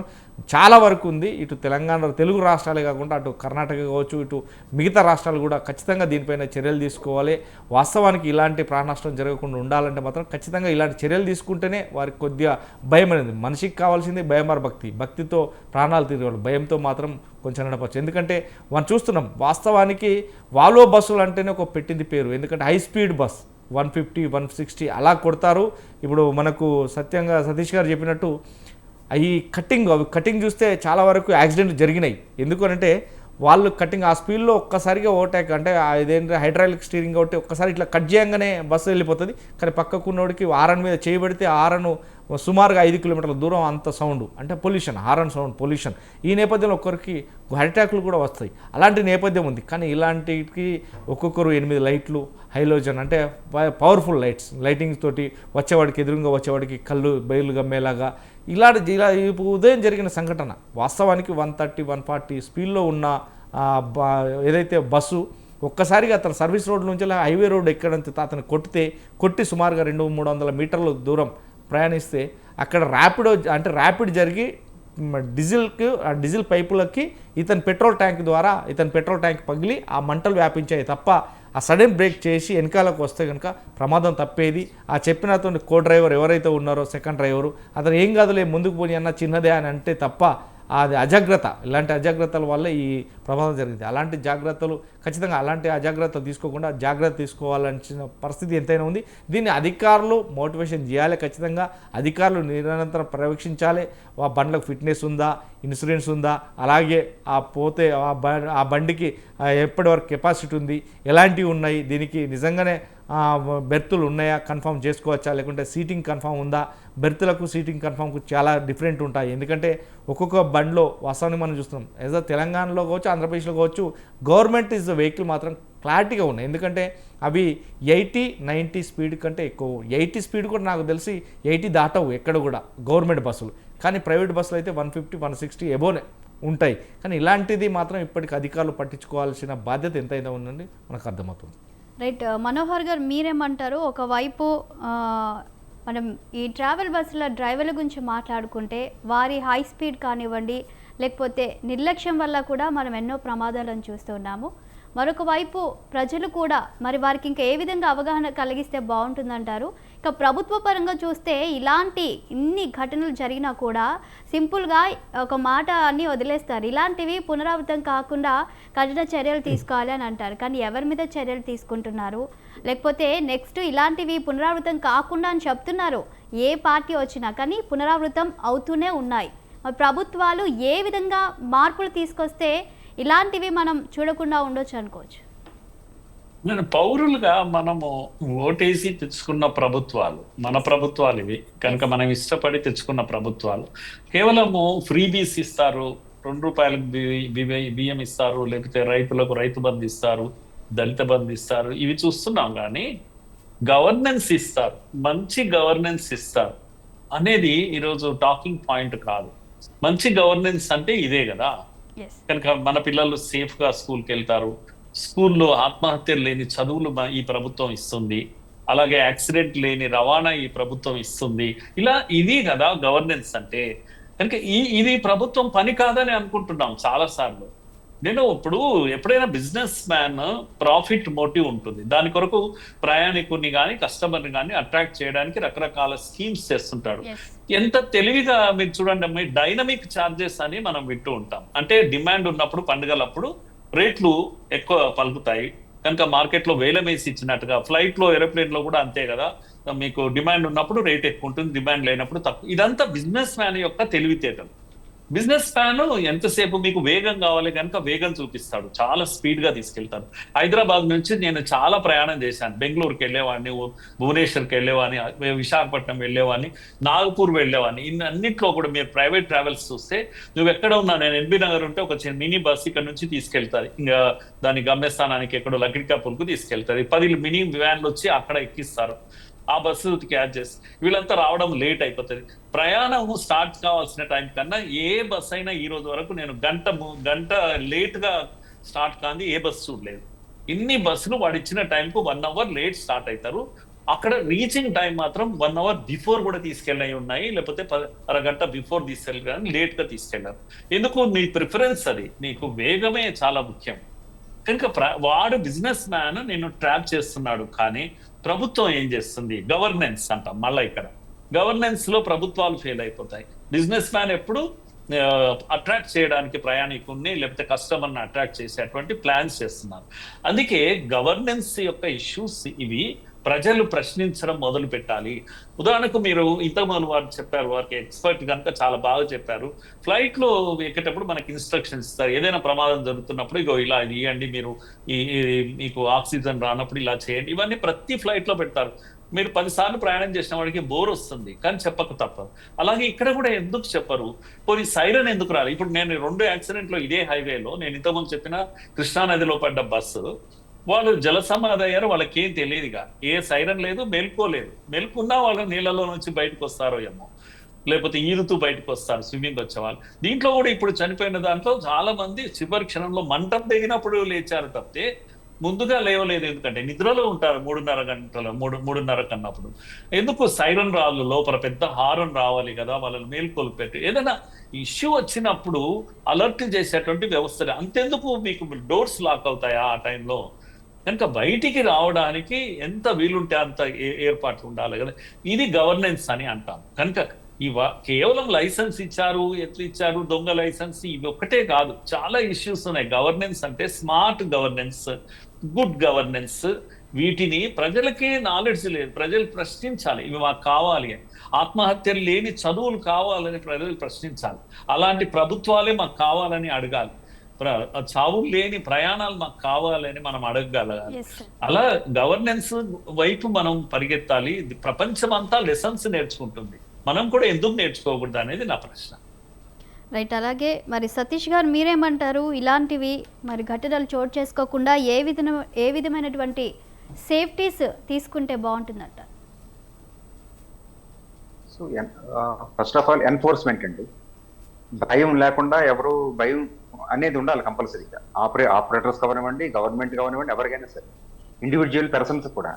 చాలా వరకు ఉంది. ఇటు తెలంగాణ తెలుగు రాష్ట్రాలే కాకుండా అటు కర్ణాటక కావచ్చు, ఇటు మిగతా రాష్ట్రాలు కూడా ఖచ్చితంగా దీనిపైన చర్యలు తీసుకోవాలి. వాస్తవానికి ఇలాంటి ప్రాణ నష్టం జరగకుండా ఉండాలంటే మాత్రం ఖచ్చితంగా ఇలాంటి చర్యలు తీసుకుంటేనే వారికి కొద్దిగా భయం అనేది. మనిషికి కావాల్సింది భయం ఆర్ భక్తి. భక్తితో ప్రాణాలు తీరేవాళ్ళు, భయంతో మాత్రం కొంచెం నడపచ్చు. ఎందుకంటే మనం చూస్తున్నాం వాస్తవానికి వాల్వో బస్సులు అంటేనే ఒక పెట్టింది పేరు. ఎందుకంటే హై స్పీడ్ బస్ 150, 160 అలా కొడతారు. ఇప్పుడు మనకు సత్యంగా సతీష్ గారు చెప్పినట్టు అవి కటింగ్ చూస్తే చాలా వరకు యాక్సిడెంట్లు జరిగినాయి. ఎందుకనంటే వాళ్ళు కటింగ్ ఆ స్పీడ్లో ఒక్కసారిగా ఓవర్టేక్ అంటే ఇదేంటంటే హైడ్రాలిక్ స్టీరింగ్ ఒకటి ఒక్కసారి ఇట్లా కట్ చేయగానే బస్సు వెళ్ళిపోతుంది. కానీ పక్కకున్నోడికి హారన్ మీద చేయబడితే హారన్ సుమారుగా 5 కిలోమీటర్ల దూరం అంత సౌండ్, అంటే పొల్యూషన్, హారన్ సౌండ్ పొల్యూషన్. ఈ నేపథ్యంలో ఒక్కరికి హార్ట్ అటాక్లు కూడా వస్తాయి. అలాంటి నేపథ్యం ఉంది. కానీ ఇలాంటికి ఒక్కొక్కరు 8 లైట్లు హైలోజన్ అంటే పవర్ఫుల్ లైటింగ్స్ తోటి వచ్చేవాడికి ఎదురుగా వచ్చేవాడికి కళ్ళు బయలు గమ్మేలాగా ఇలా ఉదయం జరిగిన సంఘటన వాస్తవానికి 130, 140 స్పీడ్లో ఉన్న ఏదైతే బస్సు ఒక్కసారిగా అతను సర్వీస్ రోడ్ నుంచి హైవే రోడ్ ఎక్కడంత అతను కొట్టి సుమారుగా 200-300 మీటర్ల దూరం ప్రయాణిస్తే అక్కడ ర్యాపిడ్ జరిగి డీజిల్ పైపులకి ఇతని పెట్రోల్ ట్యాంక్ పగిలి ఆ మంటలు వ్యాపించాయి తప్ప ఆ సడన్ బ్రేక్ చేసి వెనకాలకు వస్తే కనుక ప్రమాదం తప్పేది. ఆ చెప్పిన అతను డ్రైవర్ ఎవరైతే ఉన్నారో సెకండ్ డ్రైవరు అతను ఏం కాదులే ముందుకు పోని అన్న చిన్నదే అని అంటే తప్ప అది అజాగ్రత్త. ఇలాంటి అజాగ్రత్తల వల్ల ఈ ప్రమాదం జరిగింది. అలాంటి జాగ్రత్తలు ఖచ్చితంగా అలాంటి అజాగ్రత్తలు తీసుకోకుండా జాగ్రత్త తీసుకోవాల్సిన పరిస్థితి ఎంతైనా ఉంది. దీన్ని అధికారులు మోటివేషన్ చేయాలి. ఖచ్చితంగా అధికారులు నిరంతరం పర్యవేక్షించాలి. ఆ బండ్లకు ఫిట్నెస్ ఉందా, ఇన్సూరెన్స్ ఉందా, అలాగే ఆ బండికి ఎప్పటివరకు కెపాసిటీ ఉంది, ఎలాంటివి ఉన్నాయి, దీనికి నిజంగానే బెర్తులు ఉన్నాయా కన్ఫర్మ్ చేసుకోవచ్చా, లేకుంటే సీటింగ్ కన్ఫర్మ్ ఉందా. బెర్తులకు సీటింగ్ కన్ఫర్మ్కు చాలా డిఫరెంట్ ఉంటాయి. ఎందుకంటే ఒక్కొక్క బండిలో వాస్తవాన్ని మనం చూస్తున్నాం. ఏదో తెలంగాణలో కావచ్చు, ఆంధ్రప్రదేశ్లో కావచ్చు, గవర్నమెంట్ వెహికల్ మాత్రం క్లారిటీగా ఉన్నాయి. ఎందుకంటే అవి 80-90 స్పీడ్ కంటే ఎక్కువ. 80 స్పీడ్ కూడా నాకు తెలిసి 80 దాటవు ఎక్కడ కూడా గవర్నమెంట్ బస్సులు. కానీ ప్రైవేట్ బస్సులు అయితే 150, 160 ఎబోనే ఉంటాయి. కానీ ఇలాంటిది మాత్రం ఇప్పటికి అధికారులు పట్టించుకోవాల్సిన బాధ్యత ఎంతైనా ఉందండి మనకు అర్థమవుతుంది. రైట్ మనోహర్ గారు, మీరేమంటారు? ఒకవైపు మనం ఈ ట్రావెల్ బస్సుల డ్రైవర్ల గురించి మాట్లాడుకుంటే వారి హై స్పీడ్ కానివ్వండి, లేకపోతే నిర్లక్ష్యం వల్ల కూడా మనం ఎన్నో ప్రమాదాలను చూస్తున్నాము. మరొక వైపు ప్రజలు కూడా మరి వారికి ఇంకా ఏ విధంగా అవగాహన కలిగిస్తే బాగుంటుందంటారు? ఇక ప్రభుత్వ పరంగా చూస్తే ఇలాంటి ఇన్ని ఘటనలు జరిగినా కూడా సింపుల్గా ఒక మాట అన్నీ వదిలేస్తారు. ఇలాంటివి పునరావృతం కాకుండా కఠిన చర్యలు తీసుకోవాలి అని అంటారు. కానీ ఎవరి మీద చర్యలు తీసుకుంటున్నారు? లేకపోతే నెక్స్ట్ ఇలాంటివి పునరావృతం కాకుండా అని చెప్తున్నారు. ఏ పార్టీ వచ్చినా కానీ పునరావృతం అవుతూనే ఉన్నాయి. మరి ప్రభుత్వాలు ఏ విధంగా మార్పులు తీసుకొస్తే ఇలాంటివి మనం చూడకుండా ఉండొచ్చు అనుకోవచ్చు? నేను పౌరులుగా మనము ఓటేసి తెచ్చుకున్న ప్రభుత్వాలు మన ప్రభుత్వాలు ఇవి కనుక మనం ఇష్టపడి తెచ్చుకున్న ప్రభుత్వాలు కేవలము ఫ్రీబీస్ ఇస్తారు, ₹2 బియ్యం ఇస్తారు, లేకపోతే రైతులకు రైతు బంధు ఇస్తారు, దళిత బంధు ఇస్తారు, ఇవి చూస్తున్నాం. కానీ గవర్నెన్స్ ఇస్తారు, మంచి గవర్నెన్స్ ఇస్తారు అనేది ఈరోజు టాకింగ్ పాయింట్ కాదు. మంచి గవర్నెన్స్ అంటే ఇదే కదా. కనుక మన పిల్లలు సేఫ్ గా స్కూల్కి వెళ్తారు, స్కూల్లో ఆత్మహత్యలు లేని చదువులు ఈ ప్రభుత్వం ఇస్తుంది, అలాగే యాక్సిడెంట్ లేని రవాణా ఈ ప్రభుత్వం ఇస్తుంది. ఇది కదా గవర్నెన్స్ అంటే. కనుక ఇది ప్రభుత్వం పని కాదని అనుకుంటున్నాం చాలా సార్లు. నేను ఎప్పుడైనా బిజినెస్ మ్యాన్ ప్రాఫిట్ మోటివ్ ఉంటుంది. దాని కొరకు ప్రయాణికుని కానీ కస్టమర్ని కానీ అట్రాక్ట్ చేయడానికి రకరకాల స్కీమ్స్ చేస్తుంటాడు. ఎంత తెలివిగా మీరు చూడండి, డైనమిక్ ఛార్జెస్ అని మనం వింటూ ఉంటాం. అంటే డిమాండ్ ఉన్నప్పుడు పండుగలప్పుడు రేట్లు ఎక్కువ పలుకుతాయి కనుక మార్కెట్లో వేలం వేసి ఇచ్చినట్టుగా ఫ్లైట్ లో ఏరోప్లేన్ లో కూడా అంతే కదా. మీకు డిమాండ్ ఉన్నప్పుడు రేట్ ఎక్కువ ఉంటుంది, డిమాండ్ లేనప్పుడు తక్కువ. ఇదంతా బిజినెస్ మ్యాన్ యొక్క తెలివితేటలు. బిజినెస్ మ్యాన్ ఎంతసేపు మీకు వేగం కావాలి కనుక వేగం చూపిస్తాడు, చాలా స్పీడ్ గా తీసుకెళ్తాడు. హైదరాబాద్ నుంచి నేను చాలా ప్రయాణం చేశాను. బెంగళూరుకి వెళ్ళేవాడిని, భువనేశ్వర్కి వెళ్ళేవాడిని, విశాఖపట్నం వెళ్ళేవాడిని, నాగపూర్ వెళ్ళేవాడిని. అన్నింటిలో కూడా మీరు ప్రైవేట్ ట్రావెల్స్ చూస్తే నువ్వు ఎక్కడ ఉన్నా, నేను ఎన్బి నగర్ ఉంటే ఒక మినీ బస్ ఇక్కడ నుంచి తీసుకెళ్తారు, ఇంకా దాని గమ్యస్థానానికి ఎక్కడో లక్డికాపూర్కు తీసుకెళ్తారు. 10 మినీ వ్యాన్లు వచ్చి అక్కడ ఎక్కిస్తారు. ఆ బస్సు క్యాచ్ చేసి వీళ్ళంతా రావడం లేట్ అయిపోతుంది. ప్రయాణం స్టార్ట్ కావాల్సిన టైం కన్నా ఏ బస్ అయినా ఈ రోజు వరకు నేను గంట లేట్ గా స్టార్ట్ కాంది ఏ బస్సు చూడలేదు. ఇన్ని బస్సులు వాడు ఇచ్చిన టైంకు 1 అవర్ లేట్ స్టార్ట్ అవుతారు. అక్కడ రీచింగ్ టైం మాత్రం 1 అవర్ బిఫోర్ కూడా తీసుకెళ్ళి ఉన్నాయి, లేకపోతే అరగంట బిఫోర్ తీసుకెళ్ళి కానీ లేట్ గా తీసుకెళ్లారు. ఎందుకు? నీ ప్రిఫరెన్స్ అది, నీకు వేగమే చాలా ముఖ్యం కనుక వాడు బిజినెస్ మ్యాన్ నేను ట్రాప్ చేస్తున్నాడు. కానీ ప్రభుత్వం ఏం చేస్తుంది? గవర్నెన్స్ అంటాం. మళ్ళీ ఇక్కడ గవర్నెన్స్ లో ప్రభుత్వాలు ఫెయిల్ అయిపోతాయి. బిజినెస్ మ్యాన్ ఎప్పుడు అట్రాక్ట్ చేయడానికి ప్రయాణికుల్ని లేకపోతే కస్టమర్ని అట్రాక్ట్ చేసేటువంటి ప్లాన్స్ చేస్తున్నారు. అందుకే గవర్నెన్స్ యొక్క ఇష్యూస్ ఇవి ప్రజలు ప్రశ్నించడం మొదలు పెట్టాలి. ఉదాహరణకు మీరు ఇంతకుముందు వారు చెప్పారు, వారికి ఎక్స్పర్ట్ కనుక చాలా బాగా చెప్పారు. ఫ్లైట్ లో ఎక్కేటప్పుడు మనకి ఇన్స్ట్రక్షన్స్ ఇస్తారు. ఏదైనా ప్రమాదం జరుగుతున్నప్పుడు ఇగో ఇలా ఇది ఇవ్వండి, మీరు మీకు ఆక్సిజన్ రానప్పుడు ఇలా చేయండి. ఇవన్నీ ప్రతి ఫ్లైట్ లో పెడతారు. మీరు 10 సార్లు ప్రయాణం చేసిన వాడికి బోర్ వస్తుంది, కానీ చెప్పక తప్పదు. అలాగే ఇక్కడ కూడా ఎందుకు చెప్పరు? పోనీ సైరన్ ఎందుకు రాలి? ఇప్పుడు నేను 2 యాక్సిడెంట్లో ఇదే హైవేలో నేను ఇంతకుముందు చెప్పిన కృష్ణానదిలో పడ్డ బస్సు, వాళ్ళు జలసమాధి అయ్యారు. వాళ్ళకి ఏం తెలియదుగా, ఏ సైరన్ లేదు, మెలుకోలేదు. మెలుకున్నా వాళ్ళు నీళ్ళలో నుంచి బయటకు వస్తారో ఏమో, లేకపోతే ఈదుతూ బయటకు వస్తారు స్విమ్మింగ్ వచ్చేవాళ్ళు. దీంట్లో కూడా ఇప్పుడు చనిపోయిన దాంట్లో చాలా మంది చివరి క్షణంలో మంటం దిగినప్పుడు లేచారు తప్పితే ముందుగా లేవలేదు. ఎందుకంటే నిద్రలో ఉంటారు 3:30 కన్నప్పుడు. ఎందుకు సైరన్ రాళ్ళు లోపల పెద్ద హారన్ రావాలి కదా, వాళ్ళని మేల్కొల్పెట్టి ఏదైనా ఇష్యూ వచ్చినప్పుడు అలర్ట్ చేసేటువంటి వ్యవస్థ. అంతెందుకు మీకు డోర్స్ లాక్ అవుతాయా ఆ టైంలో? కనుక బయటికి రావడానికి ఎంత వీలుంటే అంత ఏర్పాట్లు ఉండాలి కదా. ఇది గవర్నెన్స్ అని అంటాం. కనుక కేవలం లైసెన్స్ ఇచ్చారు, ఎట్లా ఇచ్చారు, దొంగ లైసెన్స్, ఇవి ఒక్కటే కాదు, చాలా ఇష్యూస్ ఉన్నాయి. గవర్నెన్స్ అంటే స్మార్ట్ గవర్నెన్స్, గుడ్ గవర్నెన్స్. వీటిని ప్రజలకే నాలెడ్జ్ లేదు, ప్రజలు ప్రశ్నించాలి. ఇవి మాకు కావాలి అని. ఆత్మహత్యలు లేని చదువులు కావాలని ప్రజలు ప్రశ్నించాలి. అలాంటి ప్రభుత్వాలే మాకు కావాలని అడగాలి. చావులు లేని ప్రయాణాలు మాకు కావాలని మనం అడగగలగాలి. అలా గవర్నెన్స్ వైపు మనం పరిగెత్తాలి. ప్రపంచం అంతా లెసన్స్ నేర్చుకుంటుంది, మనం కూడా ఎందుకు నేర్చుకోకూడదు అనేది నా ప్రశ్న. రైట్. అలాగే మరి సతీష్ గారు మీరేమంటారు? ఇలాంటివి మరి ఘటనలు చోటు చేసుకోకుండా ఏ విధమైనటువంటి సేఫ్టీస్ తీసుకుంటే బాగుంటుందంట? So first of all enforcement అండి. భయం లేకుండా ఎవరు భయం అనేది ఉండాలి కంపల్సరీగా. ఆపరేటర్స్ కానివ్వండి, గవర్నమెంట్ కానివ్వండి, ఎవరికైనా సరే, ఇండివిజువల్ పర్సన్స్ కూడా.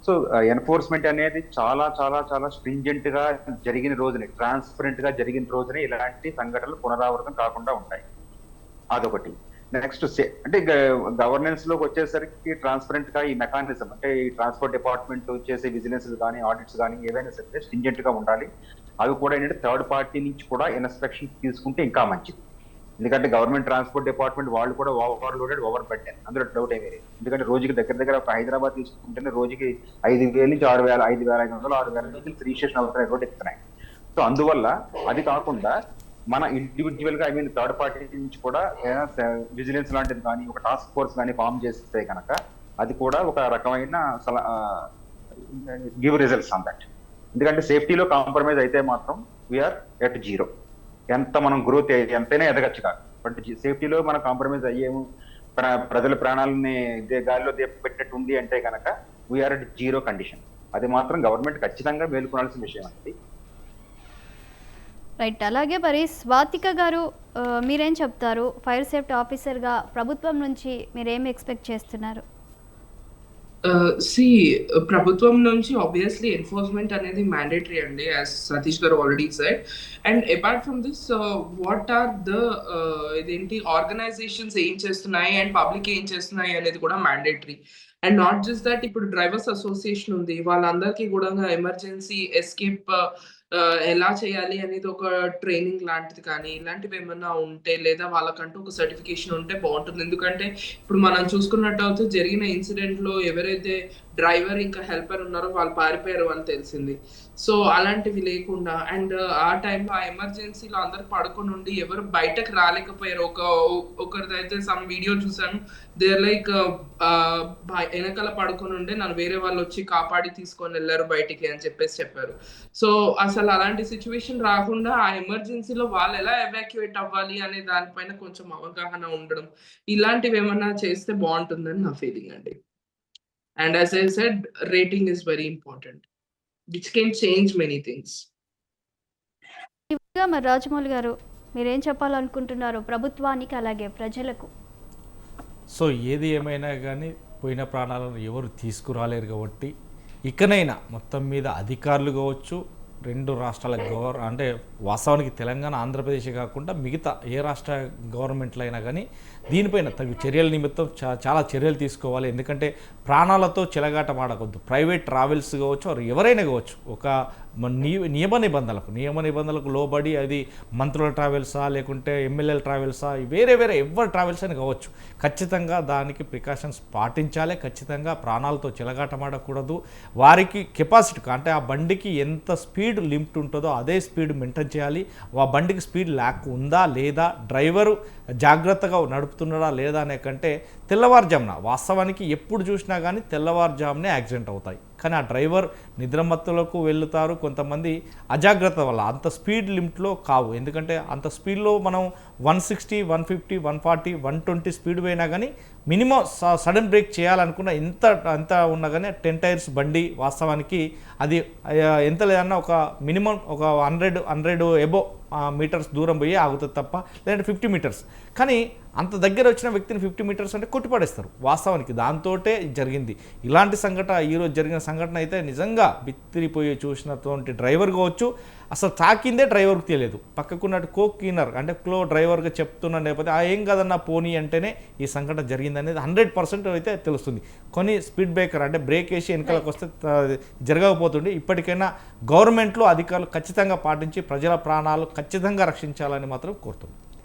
సో ఎన్ఫోర్స్మెంట్ అనేది చాలా చాలా చాలా స్ట్రింజెంట్ గా జరిగిన రోజునే, ట్రాన్స్పరెంట్ గా జరిగిన రోజునే ఇలాంటి సంఘటనలు పునరావృతం కాకుండా ఉంటాయి. అదొకటి. నెక్స్ట్ అంటే గవర్నెన్స్ లోకి వచ్చేసరికి ట్రాన్స్పరెంట్ గా ఈ మెకానిజం, అంటే ఈ ట్రాన్స్పోర్ట్ డిపార్ట్మెంట్ చేసే విజిలెన్స్ కానీ ఆడిట్స్ కానీ ఏవైనా సరే స్ట్రింజెంట్ గా ఉండాలి. అవి కూడా ఏంటంటే థర్డ్ పార్టీ నుంచి కూడా ఇన్స్పెక్షన్ తీసుకుంటే ఇంకా మంచిది. ఎందుకంటే గవర్నమెంట్ ట్రాన్స్పోర్ట్ డిపార్ట్మెంట్ వాళ్ళు కూడా ఓవర్లోడెడ్, ఓవర్ బర్డెన్, అందులో డౌట్ ఏమీ లేదు. ఎందుకంటే రోజుకి దగ్గర హైదరాబాద్ తీసుకుంటేనే రోజుకి 5,000 నుంచి 6,000, 5,500, 6,000 నుంచి రిజిస్ట్రేషన్ అవుతున్నాయి, రోడ్ ఎక్కుతున్నాయి. సో అందువల్ల అది కాకుండా మన ఇండివిజువల్ గా థర్డ్ పార్టీ నుంచి కూడా విజిలెన్స్ లాంటిది కానీ, ఒక టాస్క్ ఫోర్స్ కానీ ఫామ్ చేస్తే కనుక అది కూడా ఒక రకమైన గివ్ రిజల్ట్స్ ఆన్ దట్. ఎందుకంటే సేఫ్టీలో కాంప్రమైజ్ అయితే మాత్రం వీఆర్ ఎట్ జీరో. ఎంత మనం గ్రోత్ ఎంతైనా ఎదగచ్చు కాదు, బట్ సేఫ్టీలో మనం కాంప్రమైజ్ అయ్యేము, ప్రజల ప్రాణాలని గాలిలో పెట్టేట్టు ఉంది అంటే కనుక వీఆర్ ఎట్ జీరో కండిషన్. అది మాత్రం గవర్నమెంట్ ఖచ్చితంగా మేలుకోవాల్సిన విషయం అండి. రైట్. అలాగే మరి స్వాతిక గారు మీరేం చెప్తారు? ఫైర్ సేఫ్టీ ఆఫీసర్గా ప్రభుత్వం నుంచి మీరేం ఎక్స్పెక్ట్ చేస్తున్నారు? ప్రభుత్వం నుంచి ఆబ్వియస్లీ ఎన్ఫోర్స్మెంట్ అనేది మ్యాండేటరీ అండి, as Satish garu already said. And apart from this, what are the ఇదేంటి ఆర్గనైజేషన్స్ ఏం చేస్తున్నాయి అండ్ పబ్లిక్ ఏం చేస్తున్నాయి అనేది కూడా mandatory. And not just that, ఇప్పుడు డ్రైవర్స్ అసోసియేషన్ ఉంది, వాళ్ళందరికీ కూడా ఎమర్జెన్సీ ఎస్కేప్ ఎలా చేయాలి అనేది ఒక ట్రైనింగ్ లాంటిది కానీ ఇలాంటివి ఏమన్నా ఉంటే, లేదా వాళ్ళకంటూ ఒక సర్టిఫికేషన్ ఉంటే బాగుంటుంది. ఎందుకంటే ఇప్పుడు మనం చూసుకున్నట్టు జరిగిన ఇన్సిడెంట్ లో ఎవరైతే డ్రైవర్ ఇంకా హెల్పర్ ఉన్నారో వాళ్ళు పారిపోయారు అని తెలిసింది. సో అలాంటివి లేకుండా, అండ్ ఆ టైంలో ఆ ఎమర్జెన్సీలో అందరు పడుకొని ఉండి ఎవరు బయటకు రాలేకపోయారు. ఒకరిదైతే సమ్ వీడియో చూసాను, దేర్ లైక్ వెనకాల పడుకొని ఉండే నన్ను వేరే వాళ్ళు వచ్చి కాపాడి తీసుకొని వెళ్ళారు బయటికి అని చెప్పారు. సో అసలు అలాంటి సిచ్యువేషన్ రాకుండా ఆ ఎమర్జెన్సీలో వాళ్ళు ఎలా ఎవాక్యుయేట్ అవ్వాలి అనే దానిపైన కొంచెం అవగాహన ఉండడం, ఇలాంటివి ఏమన్నా చేస్తే బాగుంటుందని నా ఫీలింగ్ అండి. And as I said, rating is very important, which can change many things. మరి రాజమౌళి గారు మీరేం చెప్పాలనుకుంటున్నారు ప్రభుత్వానికి అలాగే ప్రజలకు? సో ఏది ఏమైనా కానీ పోయిన ప్రాణాలను ఎవరు తీసుకురాలేరు కాబట్టి ఇకనైనా మొత్తం మీద అధికారులు కావచ్చు, రెండు రాష్ట్రాల అంటే వాస్తవానికి తెలంగాణ ఆంధ్రప్రదేశ్ కాకుండా మిగతా ఏ రాష్ట్ర గవర్నమెంట్లు అయినా కానీ దీనిపైన తగు చర్యల నిమిత్తం చాలా చర్యలు తీసుకోవాలి. ఎందుకంటే ప్రాణాలతో చెలగాటమాడకూడదు. ప్రైవేట్ ట్రావెల్స్ కావచ్చు, ఎవరైనా కావచ్చు, ఒక నియమ నిబంధనలకు లోబడి అది మంత్రుల ట్రావెల్సా లేకుంటే ఎమ్మెల్యేల ట్రావెల్సా వేరే ఎవరి ట్రావెల్స్ అని కావచ్చు, ఖచ్చితంగా దానికి ప్రికాషన్స్ పాటించాలి. ఖచ్చితంగా ప్రాణాలతో చెలగాటమాడకూడదు. వారికి కెపాసిటీ అంటే ఆ బండికి ఎంత స్పీడ్ లిమిట్ ఉంటుందో అదే స్పీడ్ మెయింటైన్ చేయాలి. ఆ బండికి స్పీడ్ ల్యాక్ ఉందా లేదా, డ్రైవరు జాగ్రత్తగా నడుపుతున్నాడా లేదా అనే కంటే తెల్లవారుజామున, వాస్తవానికి ఎప్పుడు చూసినా కానీ తెల్లవారుజామునే యాక్సిడెంట్ అవుతాయి. కానీ ఆ డ్రైవర్ నిద్రమత్తులకు వెళ్తారు. కొంతమంది అజాగ్రత్త వల్ల అంత స్పీడ్ లిమిట్లో కావు. ఎందుకంటే అంత స్పీడ్లో మనం 160, 150, 140, 120 స్పీడ్ పోయినా కానీ మినిమం సడన్ బ్రేక్ చేయాలనుకున్న ఎంత ఉన్నా కానీ 10 టైర్స్ బండి వాస్తవానికి అది ఎంత లేదన్నా ఒక మినిమం ఒక 100 ఎబో మీటర్స్ దూరం పోయి ఆగుతుంది తప్ప, లేదంటే 50 మీటర్స్. కానీ అంత దగ్గర వచ్చిన వ్యక్తిని 50 మీటర్స్ అంటే కొట్టిపడేస్తారు. వాస్తవానికి దాంతోటే జరిగింది ఇలాంటి ఈరోజు జరిగిన సంఘటన అయితే నిజంగా బిత్తిరిపోయి చూసినటువంటి డ్రైవర్ కావచ్చు, అసలు తాకిందే డ్రైవర్కి తెలియదు. పక్కకున్నట్టు క్లీనర్ అంటే డ్రైవర్గా చెప్తున్న నేపథ్యం ఏం కాదన్నా పోనీ అంటేనే ఈ సంఘటన జరిగింది అనేది 100% అయితే తెలుస్తుంది. కొన్ని స్పీడ్ బ్రేకర్ అంటే బ్రేక్ వేసి వెనకాలకు వస్తే జరగకపోతుండే. ఇప్పటికైనా గవర్నమెంట్లో అధికారులు ఖచ్చితంగా పాటించి ప్రజల ప్రాణాలు ఖచ్చితంగా రక్షించాలని మాత్రం కోరుతుంది.